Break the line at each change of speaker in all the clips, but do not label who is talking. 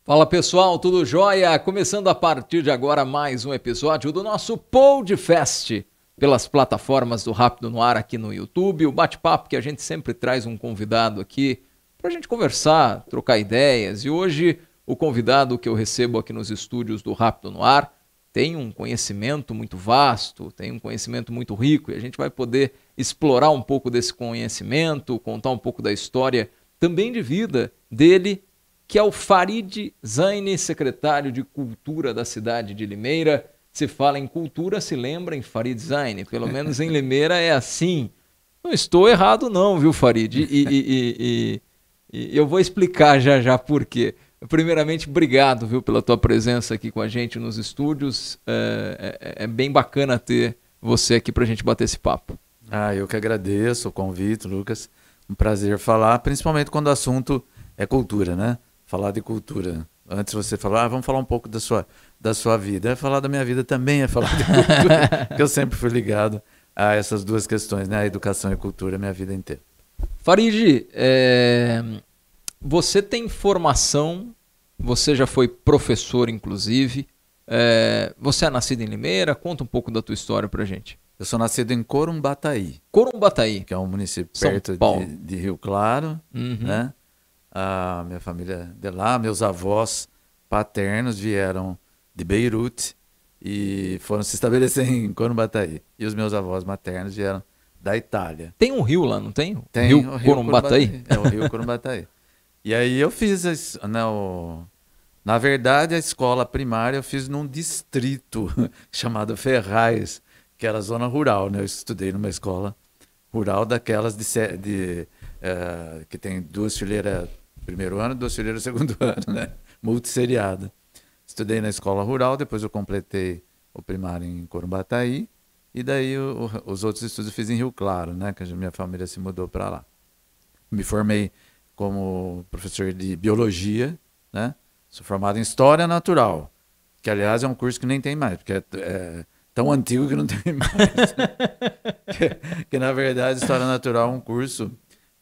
Fala pessoal, tudo jóia? Começando a partir de agora mais um episódio do nosso Podcast pelas plataformas do Rápido no Ar aqui no YouTube. O bate-papo que a gente sempre traz um convidado aqui para a gente conversar, trocar ideias. E hoje o convidado que eu recebo aqui nos estúdios do Rápido no Ar tem um conhecimento muito vasto, tem um conhecimento muito rico e a gente vai poder explorar um pouco desse conhecimento, contar um pouco da história também de vida dele, que é o Farid Zaini, secretário de Cultura da cidade de Limeira. Se fala em cultura, se lembra em Farid Zaini. Pelo menos em Limeira é assim. Não estou errado não, viu, Farid? E eu vou explicar já por quê. Primeiramente, obrigado, viu, pela tua presença aqui com a gente nos estúdios. É bem bacana ter você aqui para a gente bater esse papo.
Eu que agradeço o convite, Lucas. Um prazer falar, principalmente quando o assunto é cultura, né? Falar de cultura. Antes você falou, vamos falar um pouco da sua vida. Falar da minha vida também é falar de cultura, porque eu sempre fui ligado a essas duas questões, né? A educação e a cultura, a minha vida inteira.
Farid, você tem formação, você já foi professor, inclusive. Você é nascido em Limeira? Conta um pouco da tua história pra gente.
Eu sou nascido em Corumbataí.
Corumbataí.
Que é um município perto de Rio Claro, né? A minha família de lá, meus avós paternos vieram de Beirute e foram se estabelecer em Corumbataí. E os meus avós maternos vieram da Itália.
Tem um rio lá, não tem?
Tem
o rio Corumbataí?
É o rio Corumbataí. E aí eu fiz, na verdade, a escola primária eu fiz num distrito chamado Ferraz, que era a zona rural, né? Eu estudei numa escola rural daquelas que tem 2 fileiras primeiro ano, 2 fileiras segundo ano, né? Multisseriada. Estudei na escola rural, depois eu completei o primário em Corumbataí, e daí os outros estudos eu fiz em Rio Claro, né? Que a minha família se mudou para lá. Me formei como professor de biologia, né? Sou formado em História Natural, que aliás é um curso que nem tem mais, porque é tão antigo que não tem mais. que na verdade História Natural é um curso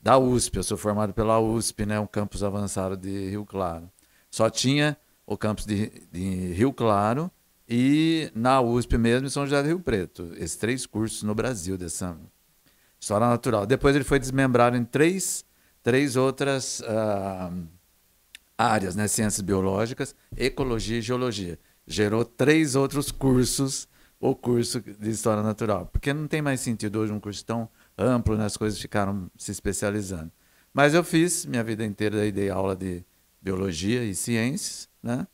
da USP, eu sou formado pela USP, né, um campus avançado de Rio Claro. Só tinha o campus de Rio Claro e na USP mesmo em São José do Rio Preto. Esses 3 cursos no Brasil dessa História Natural. Depois ele foi desmembrado em três outras áreas, né, ciências biológicas, ecologia e geologia. Gerou 3 outros cursos, o curso de História Natural. Porque não tem mais sentido hoje um curso tão amplo, né? As coisas ficaram se especializando. Mas eu fiz minha vida inteira, dei aula de biologia e ciências, né?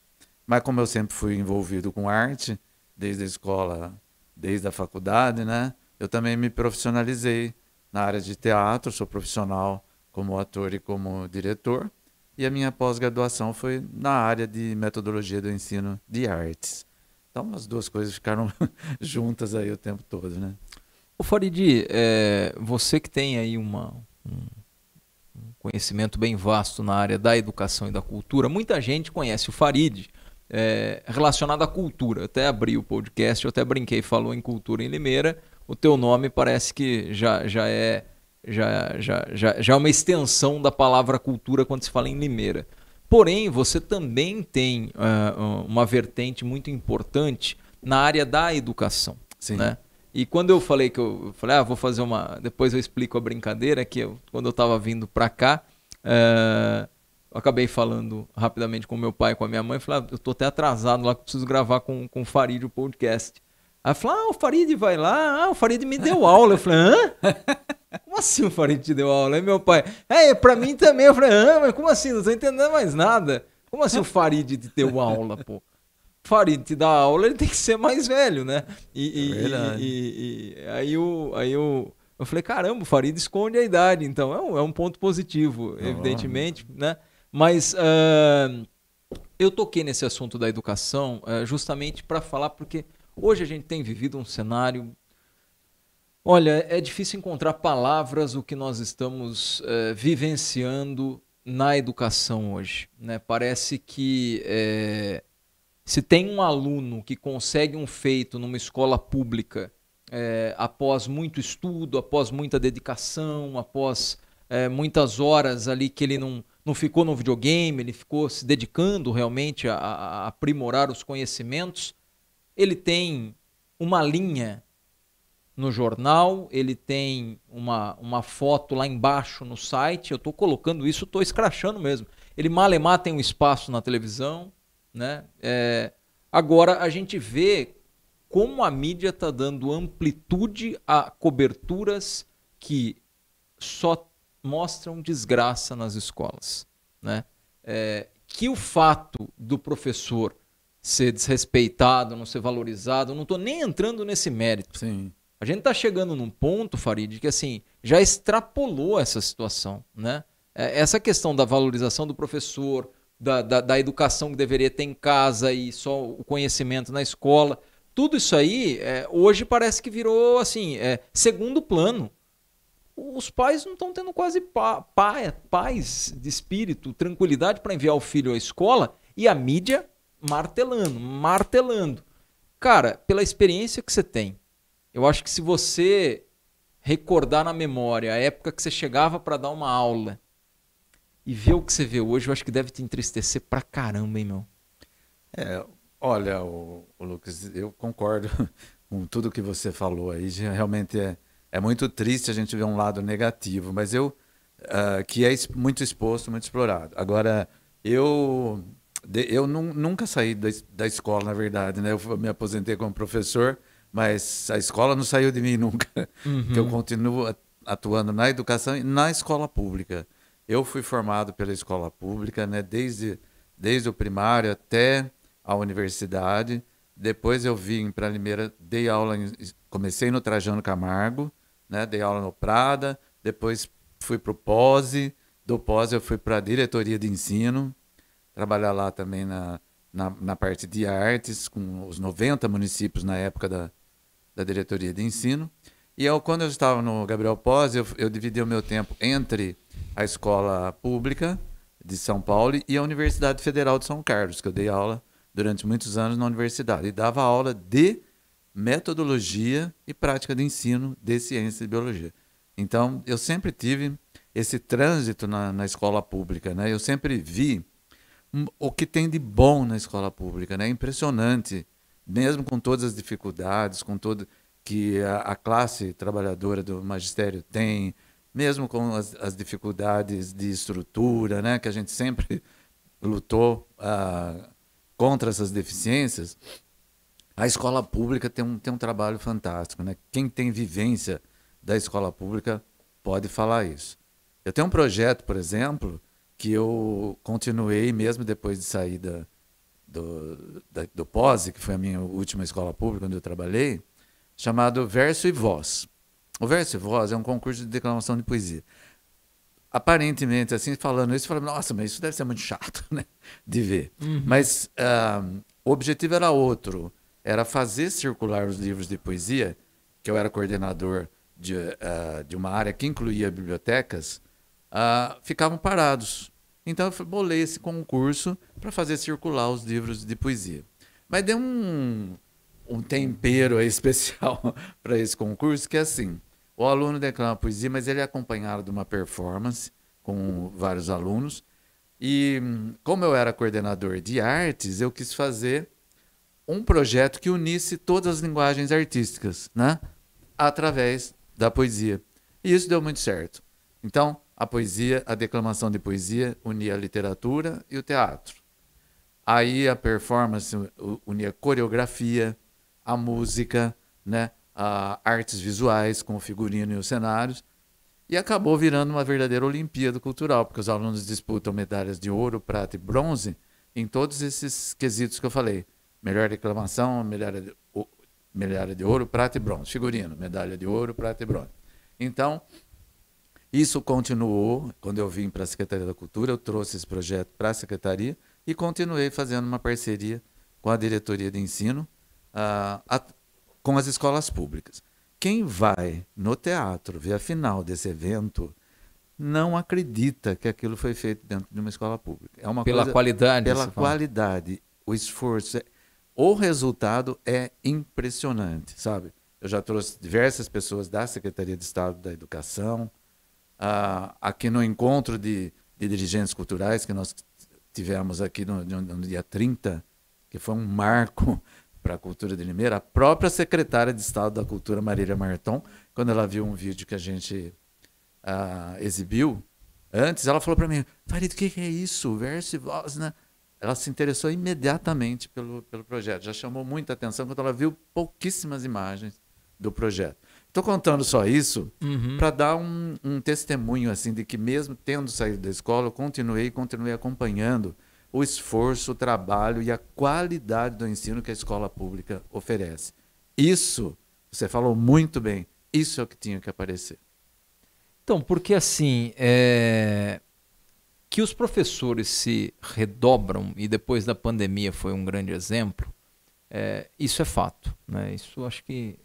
Mas como eu sempre fui envolvido com arte, desde a escola, desde a faculdade, né? Eu também me profissionalizei na área de teatro, sou profissional como ator e como diretor, e a minha pós-graduação foi na área de metodologia do ensino de artes. Então as duas coisas ficaram juntas aí o tempo todo, né?
Ô Farid, você que tem aí um conhecimento bem vasto na área da educação e da cultura, muita gente conhece o Farid relacionado à cultura. Eu até abri o podcast, eu até brinquei, falou em cultura em Limeira, o teu nome parece que já é uma extensão da palavra cultura quando se fala em Limeira. Porém, você também tem uma vertente muito importante na área da educação.
Sim.
Né? E quando eu falei vou fazer depois eu explico a brincadeira, quando eu estava vindo para cá, eu acabei falando rapidamente com meu pai e com a minha mãe, falei, eu estou até atrasado lá, preciso gravar com o Farid o podcast. Aí eu falei, o Farid vai lá, o Farid me deu aula. Eu falei, hã? Como assim o Farid te deu aula? Aí meu pai, pra mim também. Eu falei, mas como assim? Não tô entendendo mais nada. Como assim o Farid te deu aula, pô? O Farid te dá aula, ele tem que ser mais velho, né? Aí eu falei, caramba, o Farid esconde a idade. Então é um ponto positivo, evidentemente, né? Mas eu toquei nesse assunto da educação justamente para falar, porque hoje a gente tem vivido um cenário... Olha, é difícil encontrar palavras o que nós estamos vivenciando na educação hoje, né? Parece que se tem um aluno que consegue um feito numa escola pública após muito estudo, após muita dedicação, após muitas horas ali que ele não ficou no videogame, ele ficou se dedicando realmente a aprimorar os conhecimentos. Ele tem uma linha no jornal, ele tem uma foto lá embaixo no site, eu estou colocando isso, estou escrachando mesmo. Ele malemar tem um espaço na televisão, né? Agora a gente vê como a mídia está dando amplitude a coberturas que só mostram desgraça nas escolas, né? Que o fato do professor ser desrespeitado, não ser valorizado, eu não estou nem entrando nesse mérito.
Sim.
A gente está chegando num ponto, Farid, que assim, já extrapolou essa situação, né? Essa questão da valorização do professor, da educação que deveria ter em casa e só o conhecimento na escola, tudo isso aí, hoje parece que virou assim, segundo plano. Os pais não estão tendo quase paz de espírito, tranquilidade para enviar o filho à escola e a mídia martelando. Cara, pela experiência que você tem, eu acho que se você recordar na memória a época que você chegava para dar uma aula e ver o que você vê hoje, eu acho que deve te entristecer pra caramba, hein, meu?
Olha, o Lucas, eu concordo com tudo que você falou aí. Realmente é muito triste a gente ver um lado negativo, mas que é muito exposto, muito explorado. Agora, eu nunca saí da escola, na verdade, né? Eu me aposentei como professor, mas a escola não saiu de mim nunca. Que eu continuo atuando na educação e na escola pública. Eu fui formado pela escola pública, né? Desde o primário até a universidade. Depois eu vim para Limeira, dei aula, comecei no Trajano Camargo, né? Dei aula no Prada, depois fui para o POSE, do POSE eu fui para a diretoria de ensino, trabalhar lá também na parte de artes, com os 90 municípios na época da diretoria de ensino. E quando eu estava no Gabriel Pose, eu dividi o meu tempo entre a escola pública de São Paulo e a Universidade Federal de São Carlos, que eu dei aula durante muitos anos na universidade. E dava aula de metodologia e prática de ensino de ciência e biologia. Então, eu sempre tive esse trânsito na escola pública, né? Eu sempre vi o que tem de bom na escola pública, né? É impressionante, mesmo com todas as dificuldades, com todo que a classe trabalhadora do magistério tem, mesmo com as dificuldades de estrutura, né? Que a gente sempre lutou contra essas deficiências, a escola pública tem um trabalho fantástico, né? Quem tem vivência da escola pública pode falar isso. Eu tenho um projeto, por exemplo, que eu continuei mesmo depois de sair do POSE, que foi a minha última escola pública onde eu trabalhei, chamado Verso e Voz. O Verso e Voz é um concurso de declamação de poesia. Aparentemente, assim, falando isso, falando, nossa, mas isso deve ser muito chato, né, de ver. Mas o objetivo era outro, era fazer circular os livros de poesia, que eu era coordenador de uma área que incluía bibliotecas, ficavam parados. Então eu bolei esse concurso para fazer circular os livros de poesia. Mas deu um tempero aí especial para esse concurso, que é assim, o aluno declama poesia, mas ele é acompanhado de uma performance com vários alunos. E como eu era coordenador de artes, eu quis fazer um projeto que unisse todas as linguagens artísticas, né, através da poesia. E isso deu muito certo. Então, a poesia, a declamação de poesia unia a literatura e o teatro. Aí a performance unia a coreografia, a música, né, a artes visuais com o figurino e os cenários, e acabou virando uma verdadeira Olimpíada cultural, porque os alunos disputam medalhas de ouro, prata e bronze em todos esses quesitos que eu falei. Melhor declamação, medalha de ouro, prata e bronze. Figurino, medalha de ouro, prata e bronze. Então, isso continuou. Quando eu vim para a Secretaria da Cultura, eu trouxe esse projeto para a Secretaria e continuei fazendo uma parceria com a Diretoria de Ensino, com as escolas públicas. Quem vai no teatro ver a final desse evento não acredita que aquilo foi feito dentro de uma escola pública. É uma
Pela qualidade.
Pela qualidade, o esforço. O resultado é impressionante, sabe? Eu já trouxe diversas pessoas da Secretaria de Estado da Educação, aqui no encontro de dirigentes culturais que nós tivemos aqui no dia 30, que foi um marco para a cultura de Limeira, a própria secretária de Estado da Cultura, Marília Marton, quando ela viu um vídeo que a gente exibiu, antes ela falou para mim, Farid, o que é isso? Verso e voz, né? Ela se interessou imediatamente pelo projeto, já chamou muita atenção quando ela viu pouquíssimas imagens do projeto. Estou contando só isso para dar um testemunho assim de que mesmo tendo saído da escola, eu continuei acompanhando o esforço, o trabalho e a qualidade do ensino que a escola pública oferece. Isso, você falou muito bem, isso é o que tinha que aparecer.
Então, porque assim, que os professores se redobram, e depois da pandemia foi um grande exemplo, isso é fato, né? Isso acho que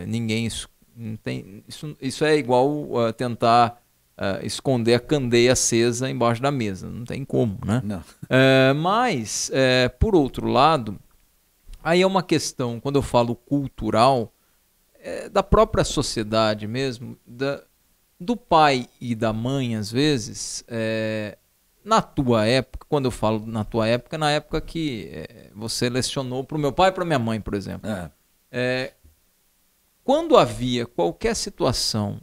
ninguém não tem. Isso é igual tentar esconder a candeia acesa embaixo da mesa. Não tem como, né?
Não.
Mas, por outro lado, aí é uma questão, quando eu falo cultural, da própria sociedade mesmo, do pai e da mãe, às vezes, na tua época, quando eu falo na tua época, na época que você lecionou para o meu pai e para minha mãe, por exemplo. Quando havia qualquer situação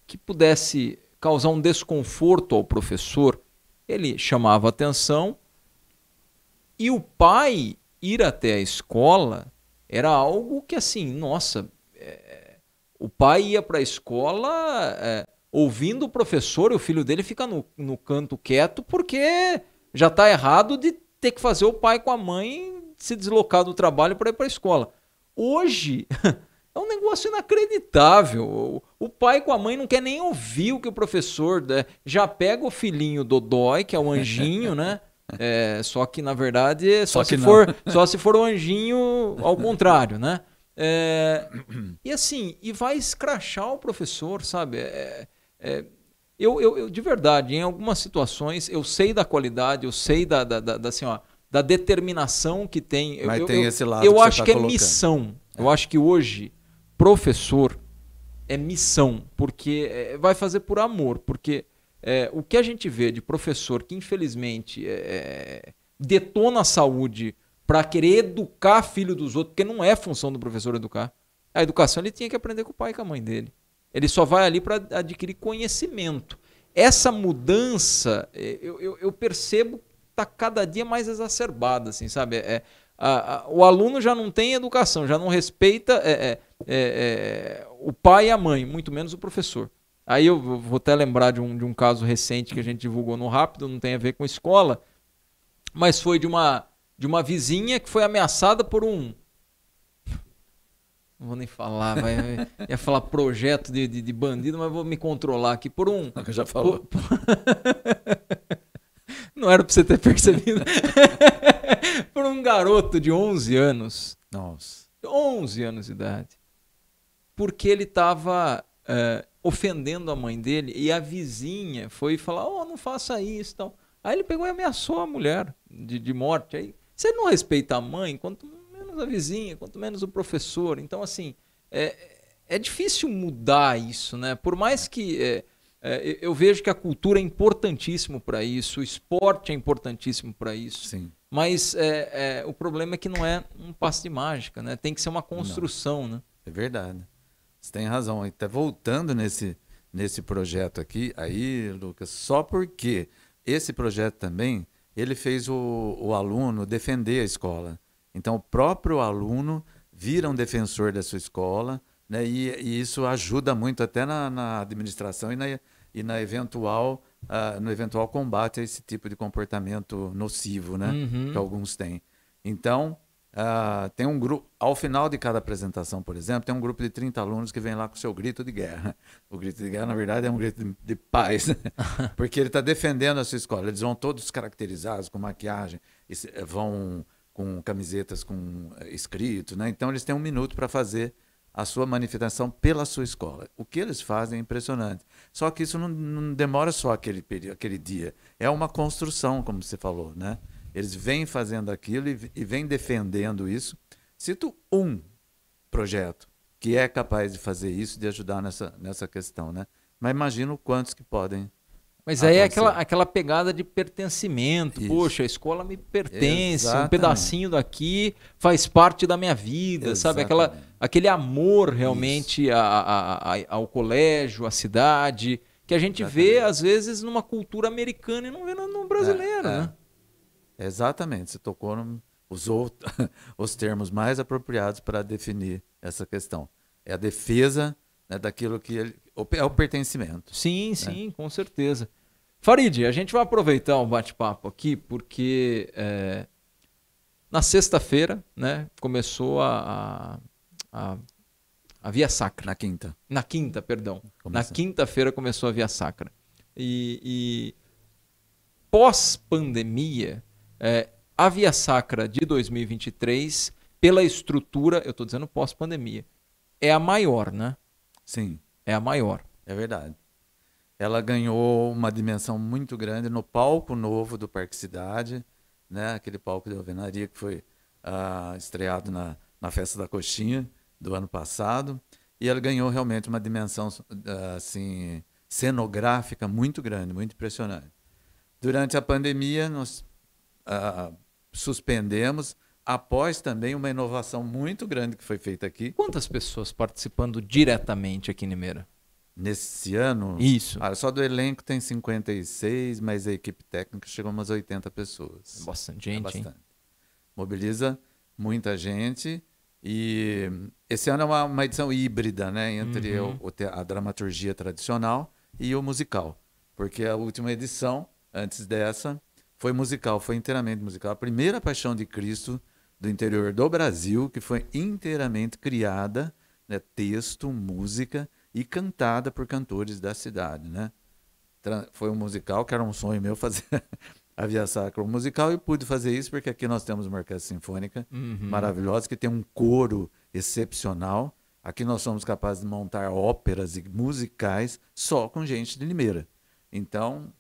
que pudesse causar um desconforto ao professor, ele chamava atenção e o pai ir até a escola era algo que, assim, nossa, o pai ia para a escola ouvindo o professor e o filho dele fica no canto quieto porque já está errado de ter que fazer o pai com a mãe se deslocar do trabalho para ir para a escola. Hoje é um negócio inacreditável. O pai com a mãe não quer nem ouvir o que o professor já pega o filhinho dodói, que é o anjinho, né? Só que na verdade só se for o anjinho ao contrário, né? E assim, e vai escrachar o professor, sabe? Eu de verdade, em algumas situações, eu sei da qualidade, eu sei assim, ó, da determinação que tem.
Mas tem esse lado
eu
que
acho
você tá
que é
colocando.
missão. Eu acho que hoje, professor é missão, porque vai fazer por amor, porque o que a gente vê de professor que infelizmente detona a saúde para querer educar filho dos outros, porque não é função do professor educar. A educação ele tinha que aprender com o pai e com a mãe dele. Ele só vai ali para adquirir conhecimento. Essa mudança, eu percebo que está cada dia mais exacerbada, assim, sabe? O aluno já não tem educação, já não respeita o pai e a mãe, muito menos o professor. Aí eu vou até lembrar de um caso recente que a gente divulgou no Rápido, não tem a ver com escola, mas foi de uma vizinha que foi ameaçada por um... Não vou nem falar, ia falar projeto de bandido, mas vou me controlar aqui. Por um...
Já falou.
Não era pra você ter percebido. Por um garoto de 11 anos.
Nossa.
11 anos de idade. Porque ele estava ofendendo a mãe dele e a vizinha foi falar, não faça isso e tal. Aí ele pegou e ameaçou a mulher de morte. Aí, se ele não respeita a mãe, quanto menos a vizinha, quanto menos o professor. Então, assim, é difícil mudar isso, né? Por mais que eu vejo que a cultura é importantíssimo para isso, o esporte é importantíssimo para isso.
Sim.
Mas o problema é que não é um passe de mágica, né? Tem que ser uma construção, né?
É verdade. Você tem razão. Até voltando nesse projeto aqui, aí, Lucas, só porque esse projeto também, ele fez o aluno defender a escola. Então, o próprio aluno vira um defensor da sua escola, né? E isso ajuda muito até na administração e no eventual combate a esse tipo de comportamento nocivo, né? Que alguns têm. Então, tem um grupo, ao final de cada apresentação, por exemplo, tem um grupo de 30 alunos que vem lá com o seu grito de guerra. O grito de guerra, na verdade, é um grito de paz, né? Porque ele está defendendo a sua escola. Eles vão todos caracterizados com maquiagem, vão com camisetas com escrito, né? Então, eles têm 1 minuto para fazer a sua manifestação pela sua escola. O que eles fazem é impressionante. Só que isso não demora só aquele dia. É uma construção, como você falou, né? Eles vêm fazendo aquilo e vêm defendendo isso. Cito um projeto que é capaz de fazer isso, de ajudar nessa questão, né? Mas imagino quantos que podem
Mas aí é
acontecer.
aquela pegada de pertencimento.
Isso.
Poxa, a escola me pertence, um
Exatamente.
pedacinho daqui faz parte da minha vida, sabe?
Exatamente.
Aquele amor realmente ao colégio, à cidade, que a gente vê,
Exatamente.
às vezes, numa cultura americana e não vê no brasileiro,
É,
né?
exatamente. Você tocou, usou os termos mais apropriados para definir essa questão. É a defesa, né, daquilo que é o pertencimento.
Sim, sim, com certeza. Farid, a gente vai aproveitar o bate-papo aqui, porque na sexta-feira, né, começou a Via Sacra.
Na quinta.
Na quinta, perdão. Na
Começando.
quinta-feira começou a Via Sacra. E pós-pandemia, a Via Sacra de 2023, pela estrutura, eu estou dizendo pós-pandemia, é a maior, né?
Sim,
É a maior.
é verdade. Ela ganhou uma dimensão muito grande no palco novo do Parque Cidade, né? Aquele palco de alvenaria que foi estreado na Festa da Coxinha do ano passado. E ela ganhou realmente uma dimensão assim, cenográfica muito grande, muito impressionante. Durante a pandemia, nós suspendemos, após também uma inovação muito grande que foi feita aqui.
Quantas pessoas participando diretamente aqui em Limeira?
Nesse ano,
Isso.
só do elenco tem 56, mas a equipe técnica chegou a umas 80 pessoas.
Bastante
É
gente, hein?
bastante. Mobiliza muita gente. E esse ano é uma edição híbrida, né, entre a dramaturgia tradicional e o musical. Porque a última edição, antes dessa, foi musical, foi inteiramente musical. A primeira Paixão de Cristo do interior do Brasil, que foi inteiramente criada, né, texto, música e cantada por cantores da cidade, né? Foi um musical que era um sonho meu fazer a Via Sacra um musical e pude fazer isso porque aqui nós temos uma orquestra sinfônica maravilhosa que tem um coro excepcional. Aqui nós somos capazes de montar óperas e musicais só com gente de Limeira. Então,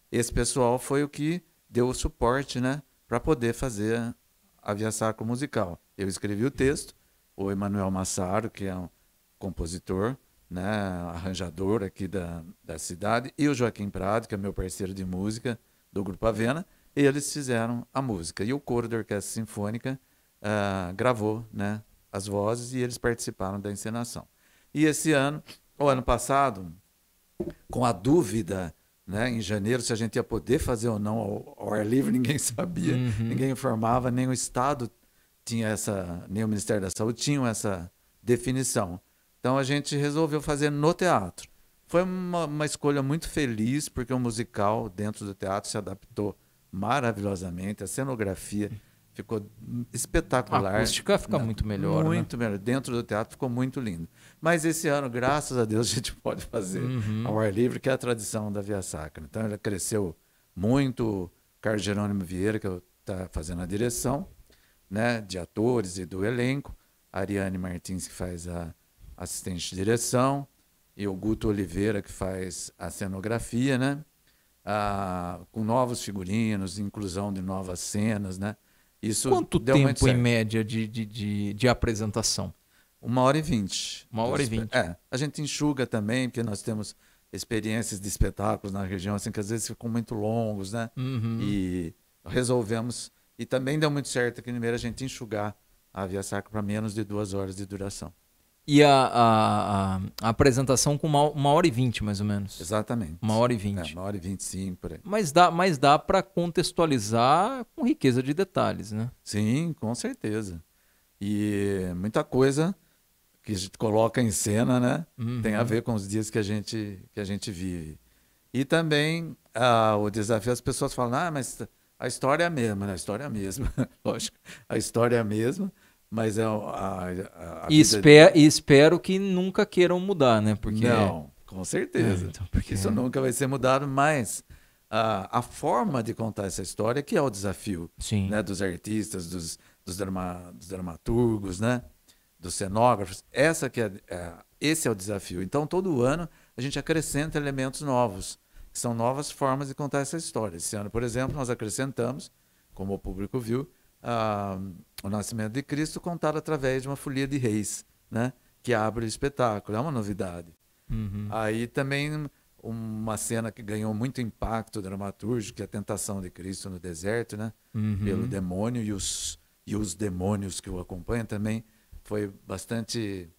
esse pessoal foi o que deu o suporte, né, para poder fazer a Via Sacra musical. Eu escrevi o texto, o Emanuel Massaro, que é um compositor, né, arranjador aqui da cidade, e o Joaquim Prado, que é meu parceiro de música do Grupo Avena, eles fizeram a música. E o coro da Orquestra Sinfônica gravou, né, as vozes e eles participaram da encenação. E esse ano, o ano passado, com a dúvida, né, em janeiro, se a gente ia poder fazer ou não ao ar livre, ninguém sabia, ninguém informava, nem o Estado tinha nem o Ministério da Saúde tinha essa definição. Então a gente resolveu fazer no teatro. Foi uma escolha muito feliz, porque o musical dentro do teatro se adaptou maravilhosamente, a cenografia ficou espetacular.
A acústica fica muito melhor,
muito
né?
melhor. Dentro do teatro ficou muito lindo. Mas esse ano, graças a Deus, a gente pode fazer ao ar livre, que é a tradição da Via Sacra. Então ela cresceu muito. Carlos Jerônimo Vieira, que está fazendo a direção, né, de atores e do elenco. A Ariane Martins, que faz a assistente de direção. E o Guto Oliveira, que faz a cenografia, né? Com novos figurinos, inclusão de novas cenas, né? Isso
Quanto
deu muito
tempo, em
certo.
média, de apresentação?
1h20.
1h20.
A gente enxuga também, porque nós temos experiências de espetáculos na região, assim, que às vezes ficam muito longos, né? E resolvemos, e também deu muito certo aqui no Limeira a gente enxugar a Via Sacra para menos de 2 horas de duração.
E a apresentação com 1h20, mais ou menos.
Exatamente.
1h20.
1h25, por aí.
Mas dá para contextualizar com riqueza de detalhes, né?
Sim, com certeza. E muita coisa que a gente coloca em cena, né? Tem a ver com os dias que a gente vive. E também o desafio, as pessoas falam, mas a história é a mesma, né? A história é a mesma. Lógico, a história é a mesma, mas a
E espero que nunca queiram mudar, né? Porque...
Não, com certeza.
Então, porque...
Isso nunca vai ser mudado, mas a forma de contar essa história que é o desafio, né, dos artistas, dos dramaturgos, né, dos cenógrafos. Esse é o desafio. Então, todo ano, a gente acrescenta elementos novos, que são novas formas de contar essa história. Esse ano, por exemplo, nós acrescentamos, como o público viu, o Nascimento de Cristo contado através de uma folia de reis, né, que abre o espetáculo. É uma novidade.
Uhum.
Aí também uma cena que ganhou muito impacto dramatúrgico, que é a tentação de Cristo no deserto, né? Pelo
Uhum.
demônio e os demônios que o acompanham também foi bastante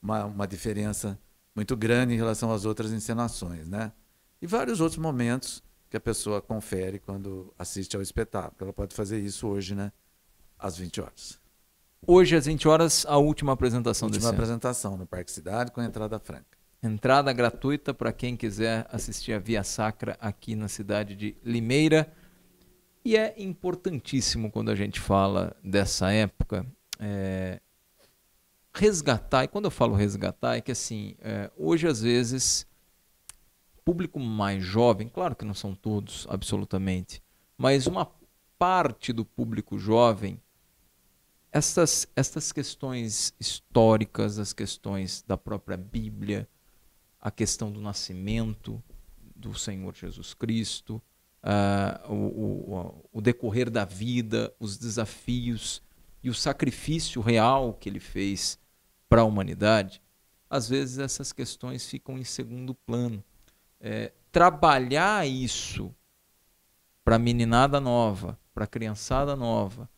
uma diferença muito grande em relação às outras encenações, né? E vários outros momentos que a pessoa confere quando assiste ao espetáculo. Ela pode fazer isso hoje, né? Às 20 horas.
Hoje, às 20 horas, a última apresentação
Última
desse ano.
apresentação no Parque Cidade com entrada franca.
Entrada gratuita para quem quiser assistir a Via Sacra aqui na cidade de Limeira. E é importantíssimo quando a gente fala dessa época, resgatar. E quando eu falo resgatar, é que assim, hoje às vezes, público mais jovem, claro que não são todos, absolutamente, mas uma parte do público jovem, estas questões históricas, as questões da própria Bíblia, a questão do nascimento do Senhor Jesus Cristo, o decorrer da vida, os desafios e o sacrifício real que ele fez para a humanidade, às vezes essas questões ficam em segundo plano. Trabalhar isso para a meninada nova, para a criançada nova,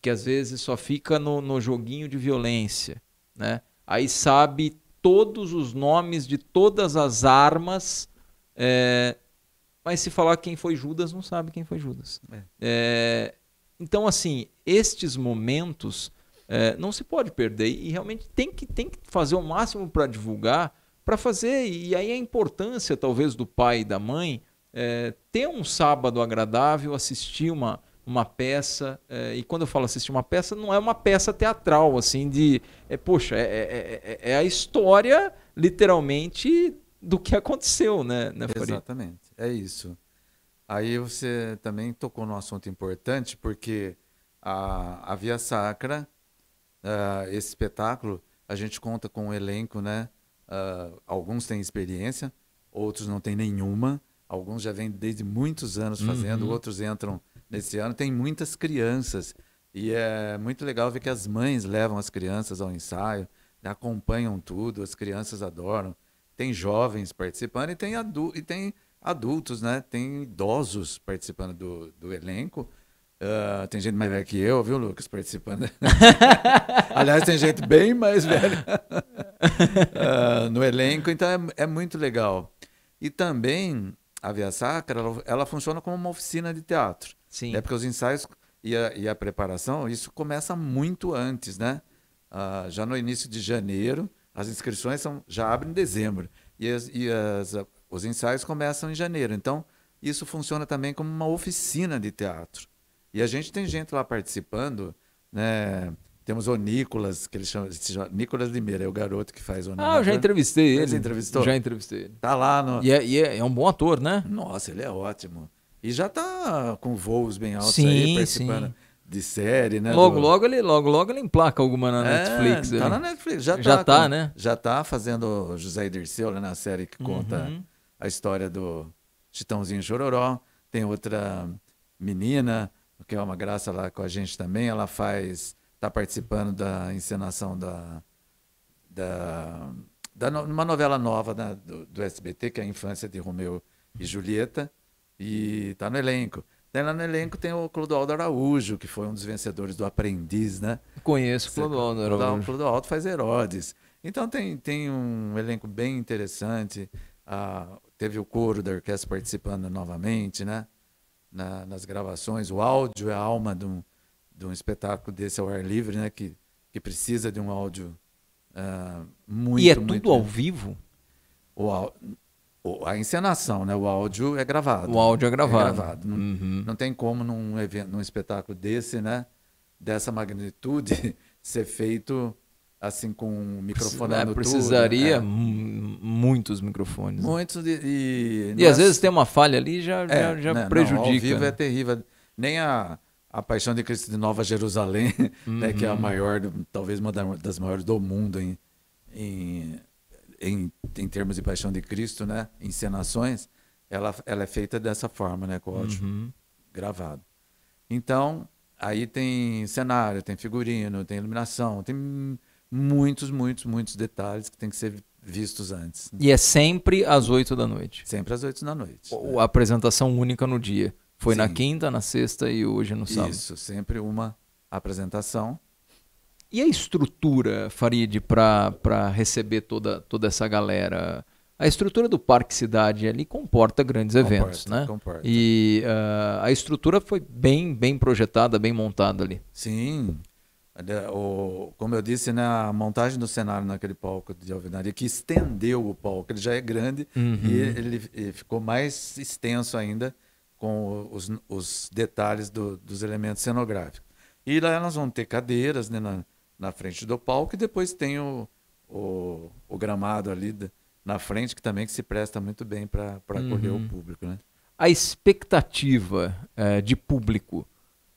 que às vezes só fica no joguinho de violência, né? Aí sabe todos os nomes de todas as armas, mas se falar quem foi Judas, não sabe quem foi Judas. Então, assim, estes momentos não se pode perder e realmente tem que fazer o máximo para divulgar, para fazer, e aí a importância talvez do pai e da mãe ter um sábado agradável, assistir uma peça, e quando eu falo assistir uma peça, não é uma peça teatral, assim, poxa, é a história, literalmente, do que aconteceu, né Farid?
Exatamente, é isso. Aí você também tocou num assunto importante, porque a Via Sacra, esse espetáculo, a gente conta com um elenco, né? Alguns têm experiência, outros não têm nenhuma, alguns já vêm desde muitos anos fazendo, outros entram nesse ano. Tem muitas crianças e é muito legal ver que as mães levam as crianças ao ensaio, acompanham tudo, as crianças adoram. Tem jovens participando e tem adultos, né? Tem idosos participando do elenco. Tem gente mais velha que eu, viu, Lucas, participando. Aliás, tem gente bem mais velha no elenco, então é muito legal. E também a Via Sacra, ela funciona como uma oficina de teatro.
Sim.
Porque os ensaios e a preparação, isso começa muito antes, né? Já no início de janeiro, as inscrições já abrem em dezembro. Os ensaios começam em janeiro. Então, isso funciona também como uma oficina de teatro. E a gente tem gente lá participando, né? Temos o Nicolas, que ele chama Nicolas Limeira, é o garoto que faz o narrador.
Eu já entrevistei ele.
Você entrevistou?
Já entrevistei ele.
Tá lá no...
E é um bom ator, né?
Nossa, ele é ótimo. E já tá com voos bem altos
Sim,
aí, participando de série, né?
Logo ele emplaca alguma na Netflix.
Tá
ali.
na Netflix.
Já tá, né?
Já tá fazendo o José Dirceu, né, na série que conta a história do Chitãozinho Chororó. Tem outra menina, que é uma graça lá com a gente também. Ela tá participando da encenação uma novela nova, né, do SBT, que é a Infância de Romeu e Julieta, e tá no elenco. Lá no elenco tem o Clodoaldo Araújo, que foi um dos vencedores do Aprendiz, né?
Conheço o Clodoaldo Araújo.
O Clodoaldo faz Herodes. Então tem um elenco bem interessante. Teve o coro da orquestra participando novamente, né? Nas gravações. O áudio é a alma de um espetáculo desse ao ar livre, né? Que precisa de um áudio muito...
E é tudo ao vivo?
A encenação, né? O áudio é gravado.
O áudio é gravado.
Não tem como num espetáculo desse, né? Dessa magnitude, ser feito assim com um microfone no
precisaria muitos microfones.
Muitos
e às vezes tem uma falha ali já prejudica.
Não, ao vivo é terrível. Nem a Paixão de Cristo de Nova Jerusalém, né, que é a maior, talvez uma das maiores do mundo em termos de Paixão de Cristo, né, encenações, ela é feita dessa forma, né, com o áudio gravado. Então, aí tem cenário, tem figurino, tem iluminação, tem muitos detalhes que tem que ser vistos antes.
E é sempre às 8 da noite.
Sempre às 8 da noite.
A apresentação única no dia. Foi
Sim.
na quinta, na sexta e hoje no sábado.
Isso, sempre uma apresentação.
E a estrutura, Farid, para receber toda essa galera? A estrutura do Parque Cidade ali comporta grandes eventos, né?
Comporta.
E a estrutura foi bem projetada, bem montada ali.
Sim. Como eu disse, né, a montagem do cenário naquele palco de alvenaria, que estendeu o palco, ele já é grande e ele ficou mais extenso ainda com os detalhes dos elementos cenográficos. E lá nós vamos ter cadeiras, né, na frente do palco, e depois tem o gramado ali na frente, que também se presta muito bem para acolher o público. Né?
A expectativa de público,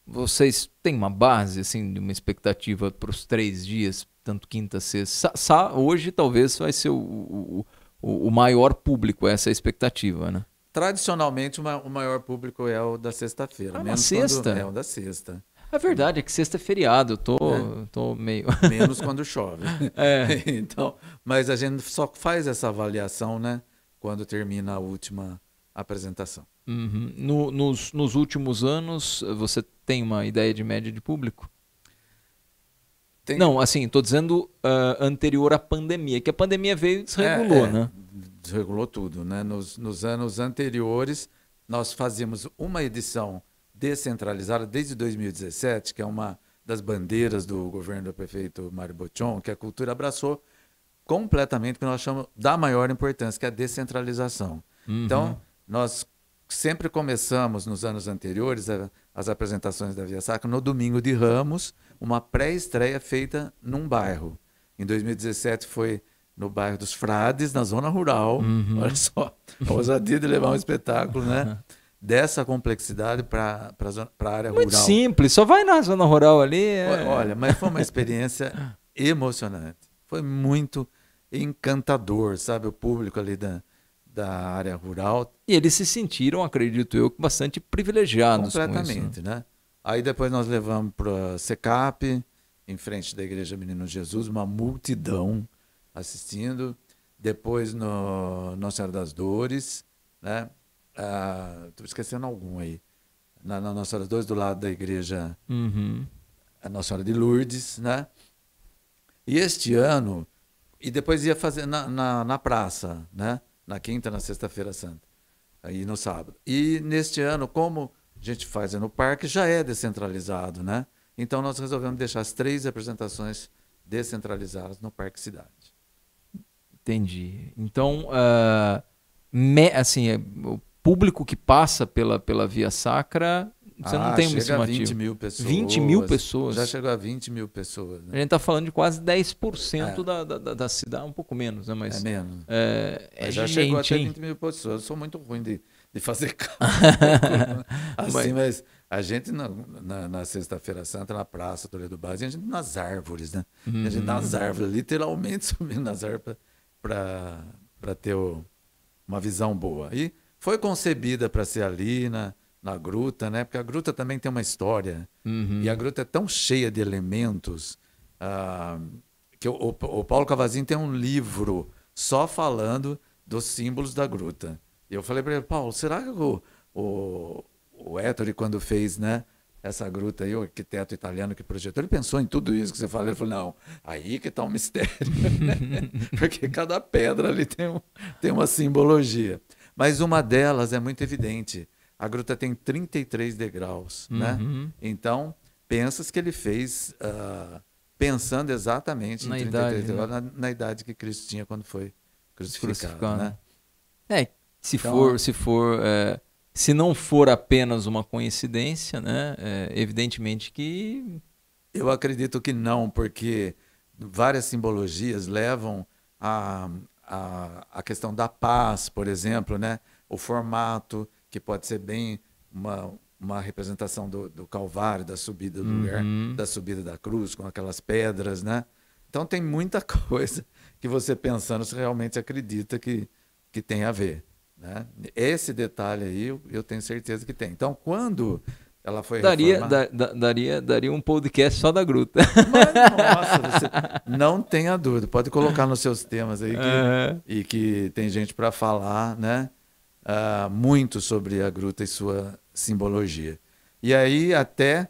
vocês têm uma base, assim, de uma expectativa para os 3 dias, tanto quinta, sexta? Hoje talvez vai ser o maior público, essa é a expectativa, né?
Tradicionalmente, o maior público é o da sexta-feira.
Na sexta?
É o da sexta.
A verdade é que sexta é feriado, eu tô meio...
Menos quando chove. Então, mas a gente só faz essa avaliação, né, quando termina a última apresentação.
Nos últimos anos, você tem uma ideia de média de público? Não, assim, estou dizendo anterior à pandemia, que a pandemia veio e desregulou, né?
Desregulou tudo, né? Nos anos anteriores, nós fazíamos uma edição descentralizada desde 2017, que é uma das bandeiras do governo do prefeito Mário Botion, que a cultura abraçou completamente, que nós chamamos da maior importância, que é a descentralização. Então, nós sempre começamos, nos anos anteriores, as apresentações da Via Sacra no domingo de Ramos, uma pré-estreia feita num bairro. Em 2017 foi no bairro dos Frades, na zona rural. Olha só, a ousadia de levar um espetáculo, né? Dessa complexidade para a área rural.
Muito simples, só vai na zona rural ali.
Olha, mas foi uma experiência emocionante. Foi muito encantador, sabe? O público ali da área rural.
E eles se sentiram, acredito eu, bastante privilegiados
completamente,
com isso.
Né? Aí depois nós levamos para a Secap, em frente da Igreja Menino Jesus, uma multidão assistindo. Depois no Nossa Senhora das Dores, né? Estou esquecendo algum aí. Na Nossa Senhora das Dores, do lado da igreja a Nossa Senhora de Lourdes, né? E este ano, e depois ia fazer na praça, né? Na quinta, na sexta-feira santa, aí no sábado. E neste ano, como a gente faz no parque, já é descentralizado, né? Então nós resolvemos deixar as 3 apresentações descentralizadas no Parque Cidade.
Entendi. Então, assim, o público que passa pela Via Sacra, você não tem uma estimativa.
20 mil pessoas.
20 mil pessoas?
Já chegou a 20 mil pessoas. Né?
A gente está falando de quase 10% da cidade, um pouco menos, né? Mas,
menos.
Mas
já
gente,
chegou até 20 mil pessoas. Eu sou muito ruim de fazer cálculo. Assim, mas a gente na Sexta-feira Santa, na Praça Toledo Base, a gente nas árvores, né? A gente nas árvores, literalmente subindo nas árvores para ter uma visão boa. E foi concebida para ser ali na gruta, né? Porque a gruta também tem uma história. E a gruta é tão cheia de elementos que o Paulo Cavazinho tem um livro só falando dos símbolos da gruta. E eu falei para ele, Paulo, será que o Ettore, quando fez, né, essa gruta aí, o arquiteto italiano que projetou, ele pensou em tudo isso que você falou? Ele falou, não, aí que está um mistério. Porque cada pedra ali tem uma simbologia. Mas uma delas é muito evidente. A gruta tem 33 degraus, né? Então, pensas que ele fez pensando exatamente em 33 degraus, né? na idade que Cristo tinha quando foi crucificado. Né?
Se não for apenas uma coincidência, né? Evidentemente que...
Eu acredito que não, porque várias simbologias levam a questão da paz, por exemplo, né? O formato, que pode ser bem uma representação do Calvário, da subida do lugar, da subida da cruz, com aquelas pedras, né? Então tem muita coisa que você pensando, você realmente acredita que tem a ver. Né? Esse detalhe aí eu tenho certeza que tem. Então, quando Ela foi
Daria,
reformada.
daria um podcast só da gruta.
Mas, nossa, você não tenha dúvida. Pode colocar nos seus temas aí
Aham.
e que tem gente para falar, né? Muito sobre a gruta e sua simbologia. E aí até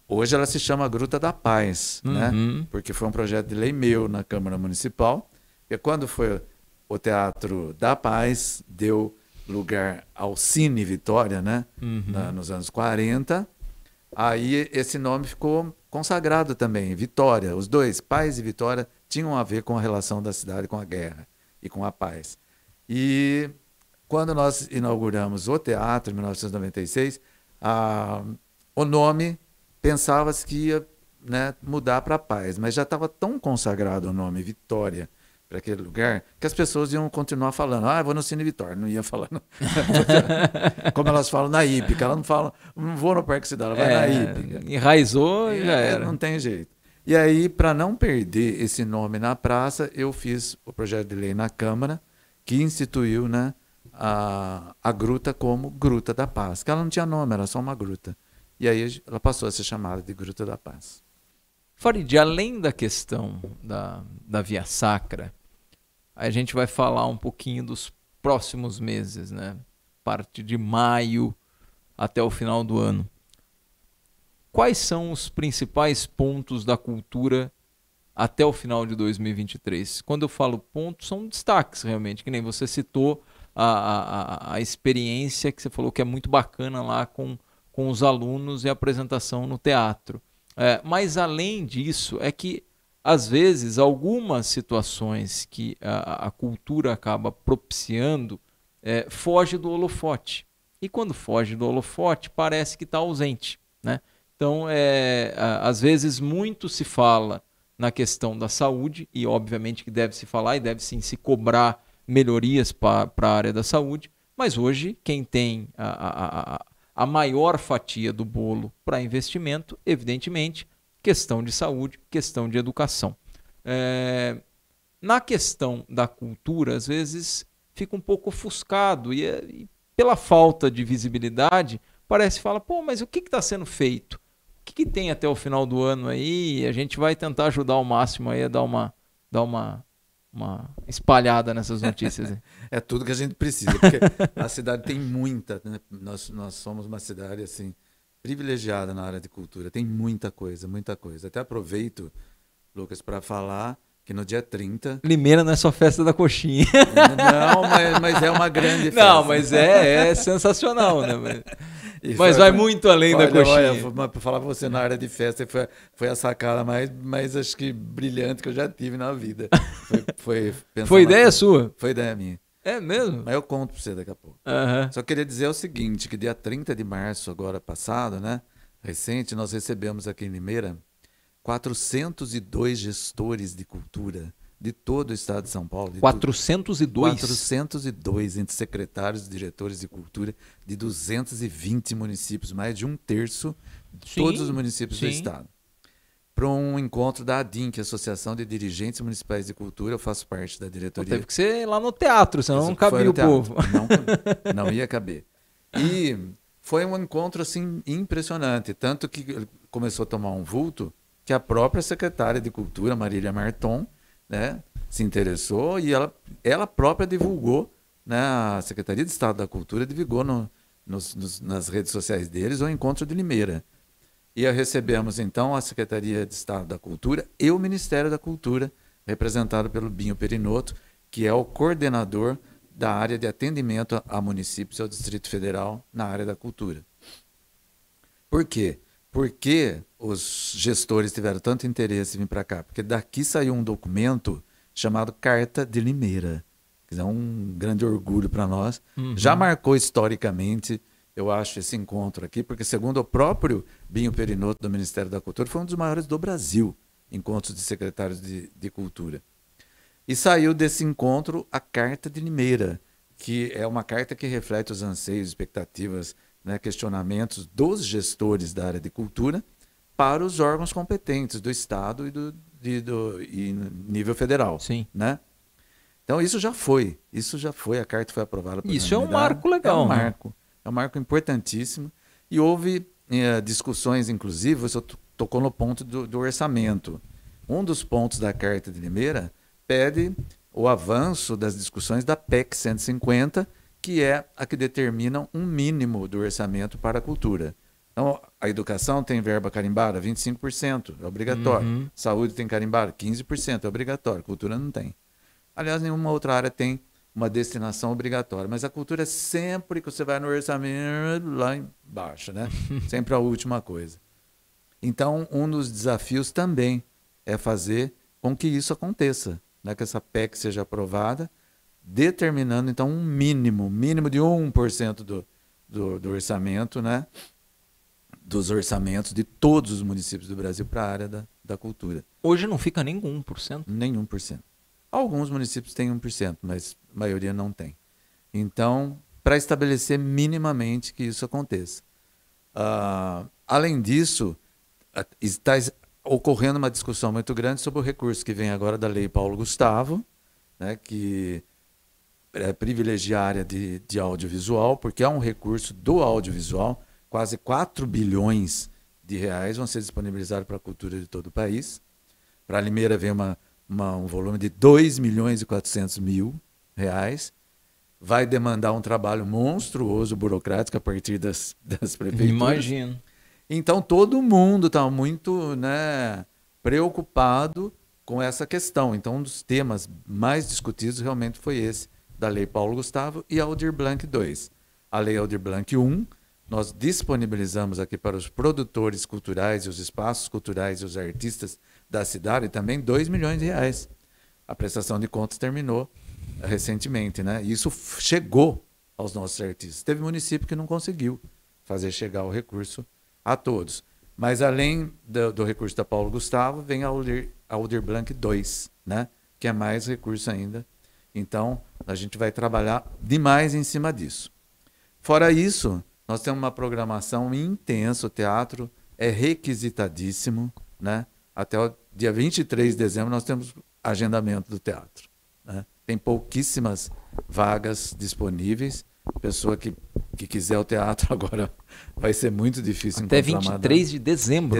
hoje ela se chama Gruta da Paz, né?
Uhum.
Porque foi um projeto de lei meu na Câmara Municipal. E quando foi o Teatro da Paz, deu lugar ao Cine Vitória, né?
Uhum.
Nos anos 40. Aí esse nome ficou consagrado também, Vitória. Os dois, Paz e Vitória, tinham a ver com a relação da cidade com a guerra e com a paz. E quando nós inauguramos o teatro, em 1996, o nome pensava-se que ia, né, mudar para Paz, mas já estava tão consagrado o nome Vitória para aquele lugar que as pessoas iam continuar falando, eu vou no Cine Vitória, não ia falando como elas falam na hípica, elas não falam, não vou no Parque Cidade, ela vai na hípica.
Enraizou e já era.
Não tem jeito. E aí, para não perder esse nome na praça, eu fiz o projeto de lei na Câmara, que instituiu, né, a gruta como Gruta da Paz, que ela não tinha nome, era só uma gruta. E aí ela passou a ser chamada de Gruta da Paz.
Farid, além da questão da Via Sacra, a gente vai falar um pouquinho dos próximos meses, né? Parte de maio até o final do ano. Quais são os principais pontos da cultura até o final de 2023? Quando eu falo pontos, são destaques realmente, que nem você citou a experiência que você falou que é muito bacana lá com os alunos e a apresentação no teatro. Mas além disso, é que às vezes algumas situações que a cultura acaba propiciando foge do holofote. E quando foge do holofote, parece que está ausente, né? Então, às vezes muito se fala na questão da saúde, e obviamente que deve se falar e deve sim se cobrar melhorias para a área da saúde, mas hoje quem tem a maior fatia do bolo para investimento, evidentemente, questão de saúde, questão de educação. Na questão da cultura, às vezes fica um pouco ofuscado e pela falta de visibilidade, parece que fala, mas o que está sendo feito? O que tem até o final do ano aí? A gente vai tentar ajudar ao máximo aí a dar uma espalhada nessas notícias.
É tudo que a gente precisa, porque a cidade tem muita, né? Nós somos uma cidade assim privilegiada na área de cultura, tem muita coisa, muita coisa. Até aproveito, Lucas, para falar que no dia 30...
Limeira não é só festa da coxinha.
Não, mas é uma grande festa.
Não, mas é sensacional, né? Mas vai muito além da coxinha.
Para falar para você, na área de festa, foi a sacada mais acho que brilhante que eu já tive na vida. Foi
ideia sua?
Foi ideia minha.
É mesmo?
Mas eu conto para você daqui a pouco.
Uhum.
Só queria dizer o seguinte, que dia 30 de março, agora passado, né? Recente, nós recebemos aqui em Limeira 402 gestores de cultura de todo o estado de São Paulo.
402?
402 entre secretários e diretores de cultura de 220 municípios, mais de um terço de todos os municípios do estado. Para um encontro da ADIM, que é a Associação de Dirigentes Municipais de Cultura, eu faço parte da diretoria.
Teve que ser lá no teatro, senão não cabia o povo.
Não ia caber. E foi um encontro assim impressionante, tanto que começou a tomar um vulto que a própria secretária de Cultura, Marília Marton, né, se interessou e ela própria divulgou, né, a Secretaria de Estado da Cultura divulgou nas redes sociais deles o encontro de Limeira. E recebemos então a Secretaria de Estado da Cultura e o Ministério da Cultura, representado pelo Binho Perinoto, que é o coordenador da área de atendimento a municípios e ao Distrito Federal na área da cultura. Por quê? Porque os gestores tiveram tanto interesse em vir para cá? Porque daqui saiu um documento chamado Carta de Limeira, que é um grande orgulho para nós. Uhum. Já marcou historicamente, eu acho, esse encontro aqui, porque segundo o próprio Binho Perinoto do Ministério da Cultura, foi um dos maiores do Brasil, encontros de secretários de cultura. E saiu desse encontro a Carta de Limeira, que é uma carta que reflete os anseios, expectativas, né, questionamentos dos gestores da área de cultura para os órgãos competentes do Estado e nível federal.
Sim.
Né? Então isso já foi, a carta foi aprovada.
Isso é um marco legal.
É um marco importantíssimo. E houve discussões, inclusive, você tocou no ponto do orçamento. Um dos pontos da Carta de Limeira pede o avanço das discussões da PEC 150, que é a que determina um mínimo do orçamento para a cultura. Então, a educação tem verba carimbada, 25%, é obrigatório. Saúde tem carimbada, 15%, é obrigatório. Cultura não tem. Aliás, nenhuma outra área tem uma destinação obrigatória. Mas a cultura é sempre que você vai no orçamento, lá embaixo, né? Sempre a última coisa. Então, um dos desafios também é fazer com que isso aconteça, né? Que essa PEC seja aprovada, determinando, então, um mínimo de 1% do orçamento, né? Dos orçamentos de todos os municípios do Brasil para a área da cultura.
Hoje não fica nem com 1%?
Nem 1%. Alguns municípios têm 1%, mas a maioria não tem. Então, para estabelecer minimamente que isso aconteça. Além disso, está ocorrendo uma discussão muito grande sobre o recurso que vem agora da Lei Paulo Gustavo, né, que é privilegia a área de audiovisual, porque é um recurso do audiovisual, quase 4 bilhões de reais vão ser disponibilizados para a cultura de todo o país. Para a Limeira vem um volume de 2 milhões e 400 mil reais. Vai demandar um trabalho monstruoso, burocrático, a partir das prefeituras.
Imagino.
Então, todo mundo está muito, né, preocupado com essa questão. Então, um dos temas mais discutidos realmente foi esse, da Lei Paulo Gustavo e Aldir Blanc II. A Lei Aldir Blanc I, nós disponibilizamos aqui para os produtores culturais e os espaços culturais e os artistas da cidade também 2 milhões de reais. A prestação de contas terminou recentemente, né? E isso chegou aos nossos artistas. Teve município que não conseguiu fazer chegar o recurso a todos. Mas além do recurso da Paulo Gustavo, vem a Aldir Blanc II, né? Que é mais recurso ainda. Então, a gente vai trabalhar demais em cima disso. Fora isso, nós temos uma programação intensa, o teatro é requisitadíssimo, né? Até o dia 23 de dezembro nós temos agendamento do teatro, né? Tem pouquíssimas vagas disponíveis. Pessoa que quiser o teatro agora vai ser muito difícil
até
encontrar
23 de dezembro.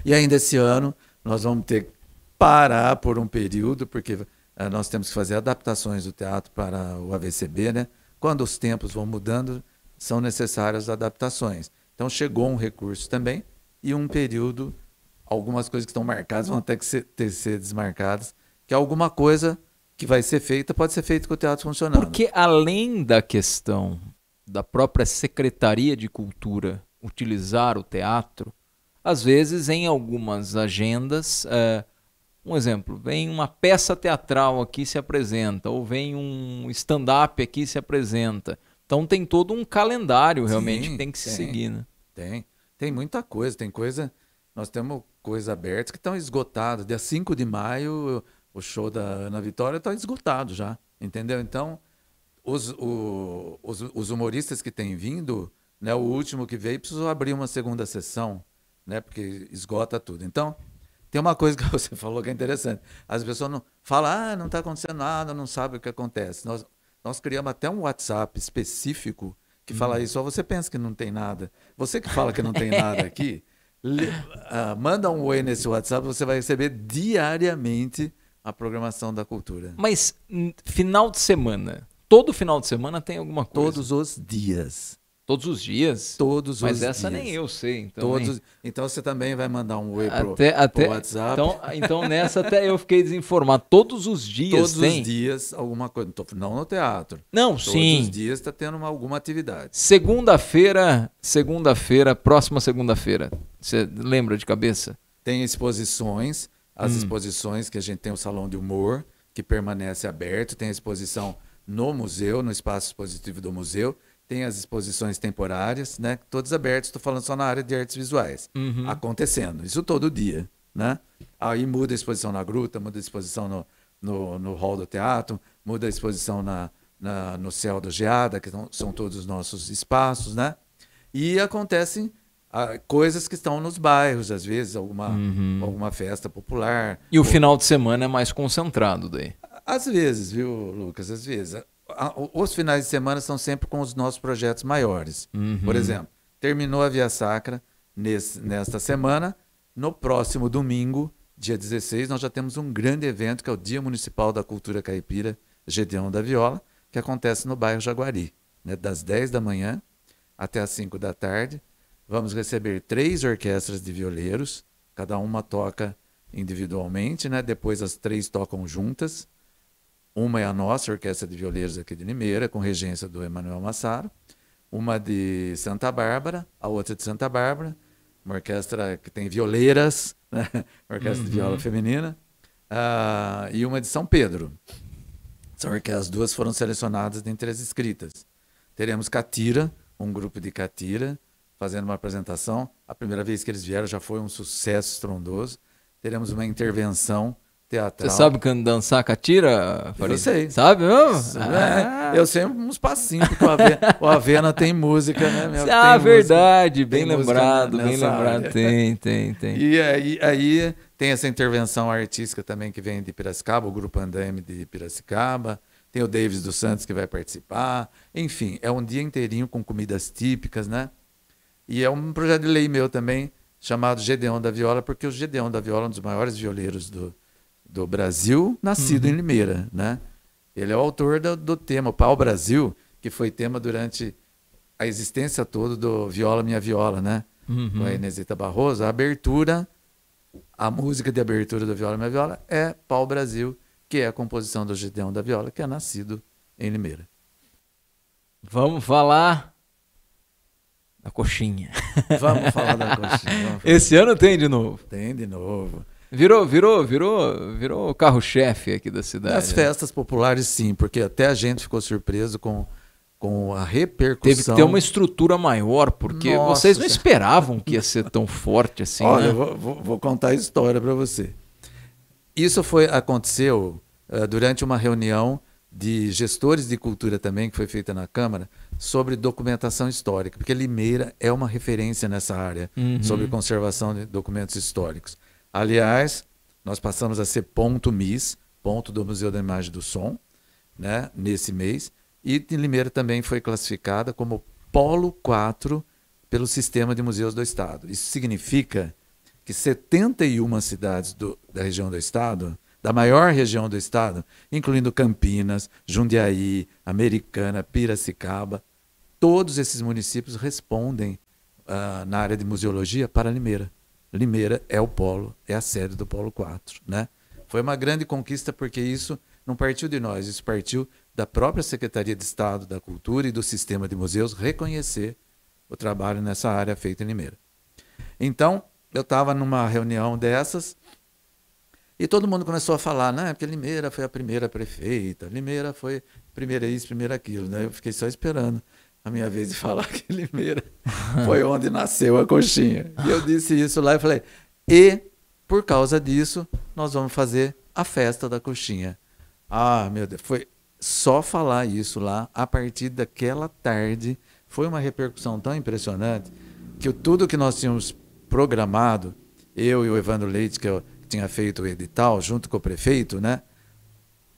E ainda esse ano nós vamos ter que parar por um período, porque nós temos que fazer adaptações do teatro para o AVCB, né? Quando os tempos vão mudando, são necessárias adaptações. Então chegou um recurso também e um período, algumas coisas que estão marcadas vão ter que ser desmarcadas, que alguma coisa que vai ser feita pode ser feita com o teatro funcionando.
Porque além da questão da própria Secretaria de Cultura utilizar o teatro, às vezes em algumas agendas, um exemplo, vem uma peça teatral aqui se apresenta, ou vem um stand-up aqui se apresenta. Então tem todo um calendário realmente que tem que se seguir, né?
Tem muita coisa, nós temos coisas abertas que estão esgotadas. Dia 5 de maio, o show da Ana Vitória está esgotado já, entendeu? Então, os humoristas que têm vindo, né, o último que veio precisou abrir uma segunda sessão, né, porque esgota tudo. Então, tem uma coisa que você falou que é interessante. As pessoas não falam, não está acontecendo nada, não sabe o que acontece. Nós criamos até um WhatsApp específico que fala isso. Só você pensa que não tem nada. Você que fala que não tem nada aqui, manda um oi nesse WhatsApp, você vai receber diariamente a programação da cultura.
Mas final de semana, todo final de semana tem alguma coisa?
Todos os dias.
Todos os dias?
Todos os dias.
Mas essa nem eu sei. Então,
então você também vai mandar um oi pro WhatsApp.
Então nessa até eu fiquei desinformado. Todos os dias
Todos os dias alguma coisa. Não no teatro.
Não,
todos
sim.
Todos os dias está tendo alguma atividade.
Segunda-feira, próxima segunda-feira. Você lembra de cabeça?
Tem exposições. As exposições que a gente tem o Salão de Humor, que permanece aberto. Tem a exposição no museu, no espaço expositivo do museu. Tem as exposições temporárias, né? Todas abertas, estou falando só na área de artes visuais. Acontecendo, isso todo dia, né? Aí muda a exposição na gruta, muda a exposição no hall do teatro, muda a exposição no céu do Geada, que são todos os nossos espaços, né? E acontecem coisas que estão nos bairros, às vezes, alguma festa popular.
E o final de semana é mais concentrado daí?
Às vezes, viu, Lucas? Às vezes. Os finais de semana são sempre com os nossos projetos maiores. Por exemplo, terminou a Via Sacra nesta semana. No próximo domingo, dia 16, nós já temos um grande evento, que é o Dia Municipal da Cultura Caipira Gedeão da Viola, que acontece no bairro Jaguari, né, das 10 da manhã até as 5 da tarde. Vamos receber 3 orquestras de violeiros, cada uma toca individualmente, né? Depois as 3 tocam juntas. Uma é a nossa Orquestra de Violeiros aqui de Limeira, com regência do Emanuel Massaro. Uma de Santa Bárbara, a outra de Santa Bárbara, uma orquestra que tem violeiras, né? Orquestra de viola feminina, e uma de São Pedro. As 2 foram selecionadas dentre as inscritas. Teremos catira, um grupo de catira, fazendo uma apresentação. A primeira vez que eles vieram já foi um sucesso estrondoso. Teremos uma intervenção teatral.
Você sabe dançar catira?
Eu sei.
Sabe?
Eu sei uns passinhos, porque o Avena tem música, né?
Ah,
tem
verdade,
música,
bem lembrado, bem lembrado.
Área.
Tem.
E aí tem essa intervenção artística também que vem de Piracicaba, o Grupo Andaime de Piracicaba. Tem o Davis dos Santos que vai participar. Enfim, é um dia inteirinho com comidas típicas, né? E é um projeto de lei meu também, chamado Gedeão da Viola, porque o Gedeão da Viola é um dos maiores violeiros do Brasil, nascido em Limeira, né? Ele é o autor do tema, o Pau Brasil, que foi tema durante a existência toda do Viola Minha Viola, né? Com a Inesita Barroso. A abertura, a música de abertura do Viola Minha Viola é Pau Brasil, que é a composição do Gedeão da Viola, que é nascido em Limeira.
Vamos falar da coxinha.
Vamos falar da coxinha.
Esse ano tem de novo.
Tem de novo.
Virou o carro-chefe aqui da cidade.
Nas festas populares, sim, porque até a gente ficou surpreso com a repercussão.
Teve que ter uma estrutura maior, porque vocês não esperavam que ia ser tão forte assim.
Olha,
né?
vou contar a história para você. Isso aconteceu durante uma reunião de gestores de cultura também, que foi feita na Câmara, sobre documentação histórica, porque Limeira é uma referência nessa área, sobre conservação de documentos históricos. Aliás, nós passamos a ser ponto MIS, ponto do Museu da Imagem e do Som, né, nesse mês, e Limeira também foi classificada como Polo 4 pelo Sistema de Museus do Estado. Isso significa que 71 cidades da região do Estado, da maior região do Estado, incluindo Campinas, Jundiaí, Americana, Piracicaba, todos esses municípios respondem na área de museologia para Limeira. Limeira é o polo, é a sede do Polo 4, né? Foi uma grande conquista porque isso não partiu de nós, isso partiu da própria Secretaria de Estado da Cultura e do Sistema de Museus reconhecer o trabalho nessa área feito em Limeira. Então, eu estava numa reunião dessas e todo mundo começou a falar, né? Porque Limeira foi a primeira prefeita, Limeira foi primeira isso, primeira aquilo, né? Eu fiquei só esperando a minha vez de falar que Limeira foi onde nasceu a coxinha. E eu disse isso lá e falei, e por causa disso, nós vamos fazer a festa da coxinha. Ah, meu Deus, foi só falar isso lá, a partir daquela tarde, foi uma repercussão tão impressionante, que tudo que nós tínhamos programado, eu e o Evandro Leite, que tinha feito o edital, junto com o prefeito, né?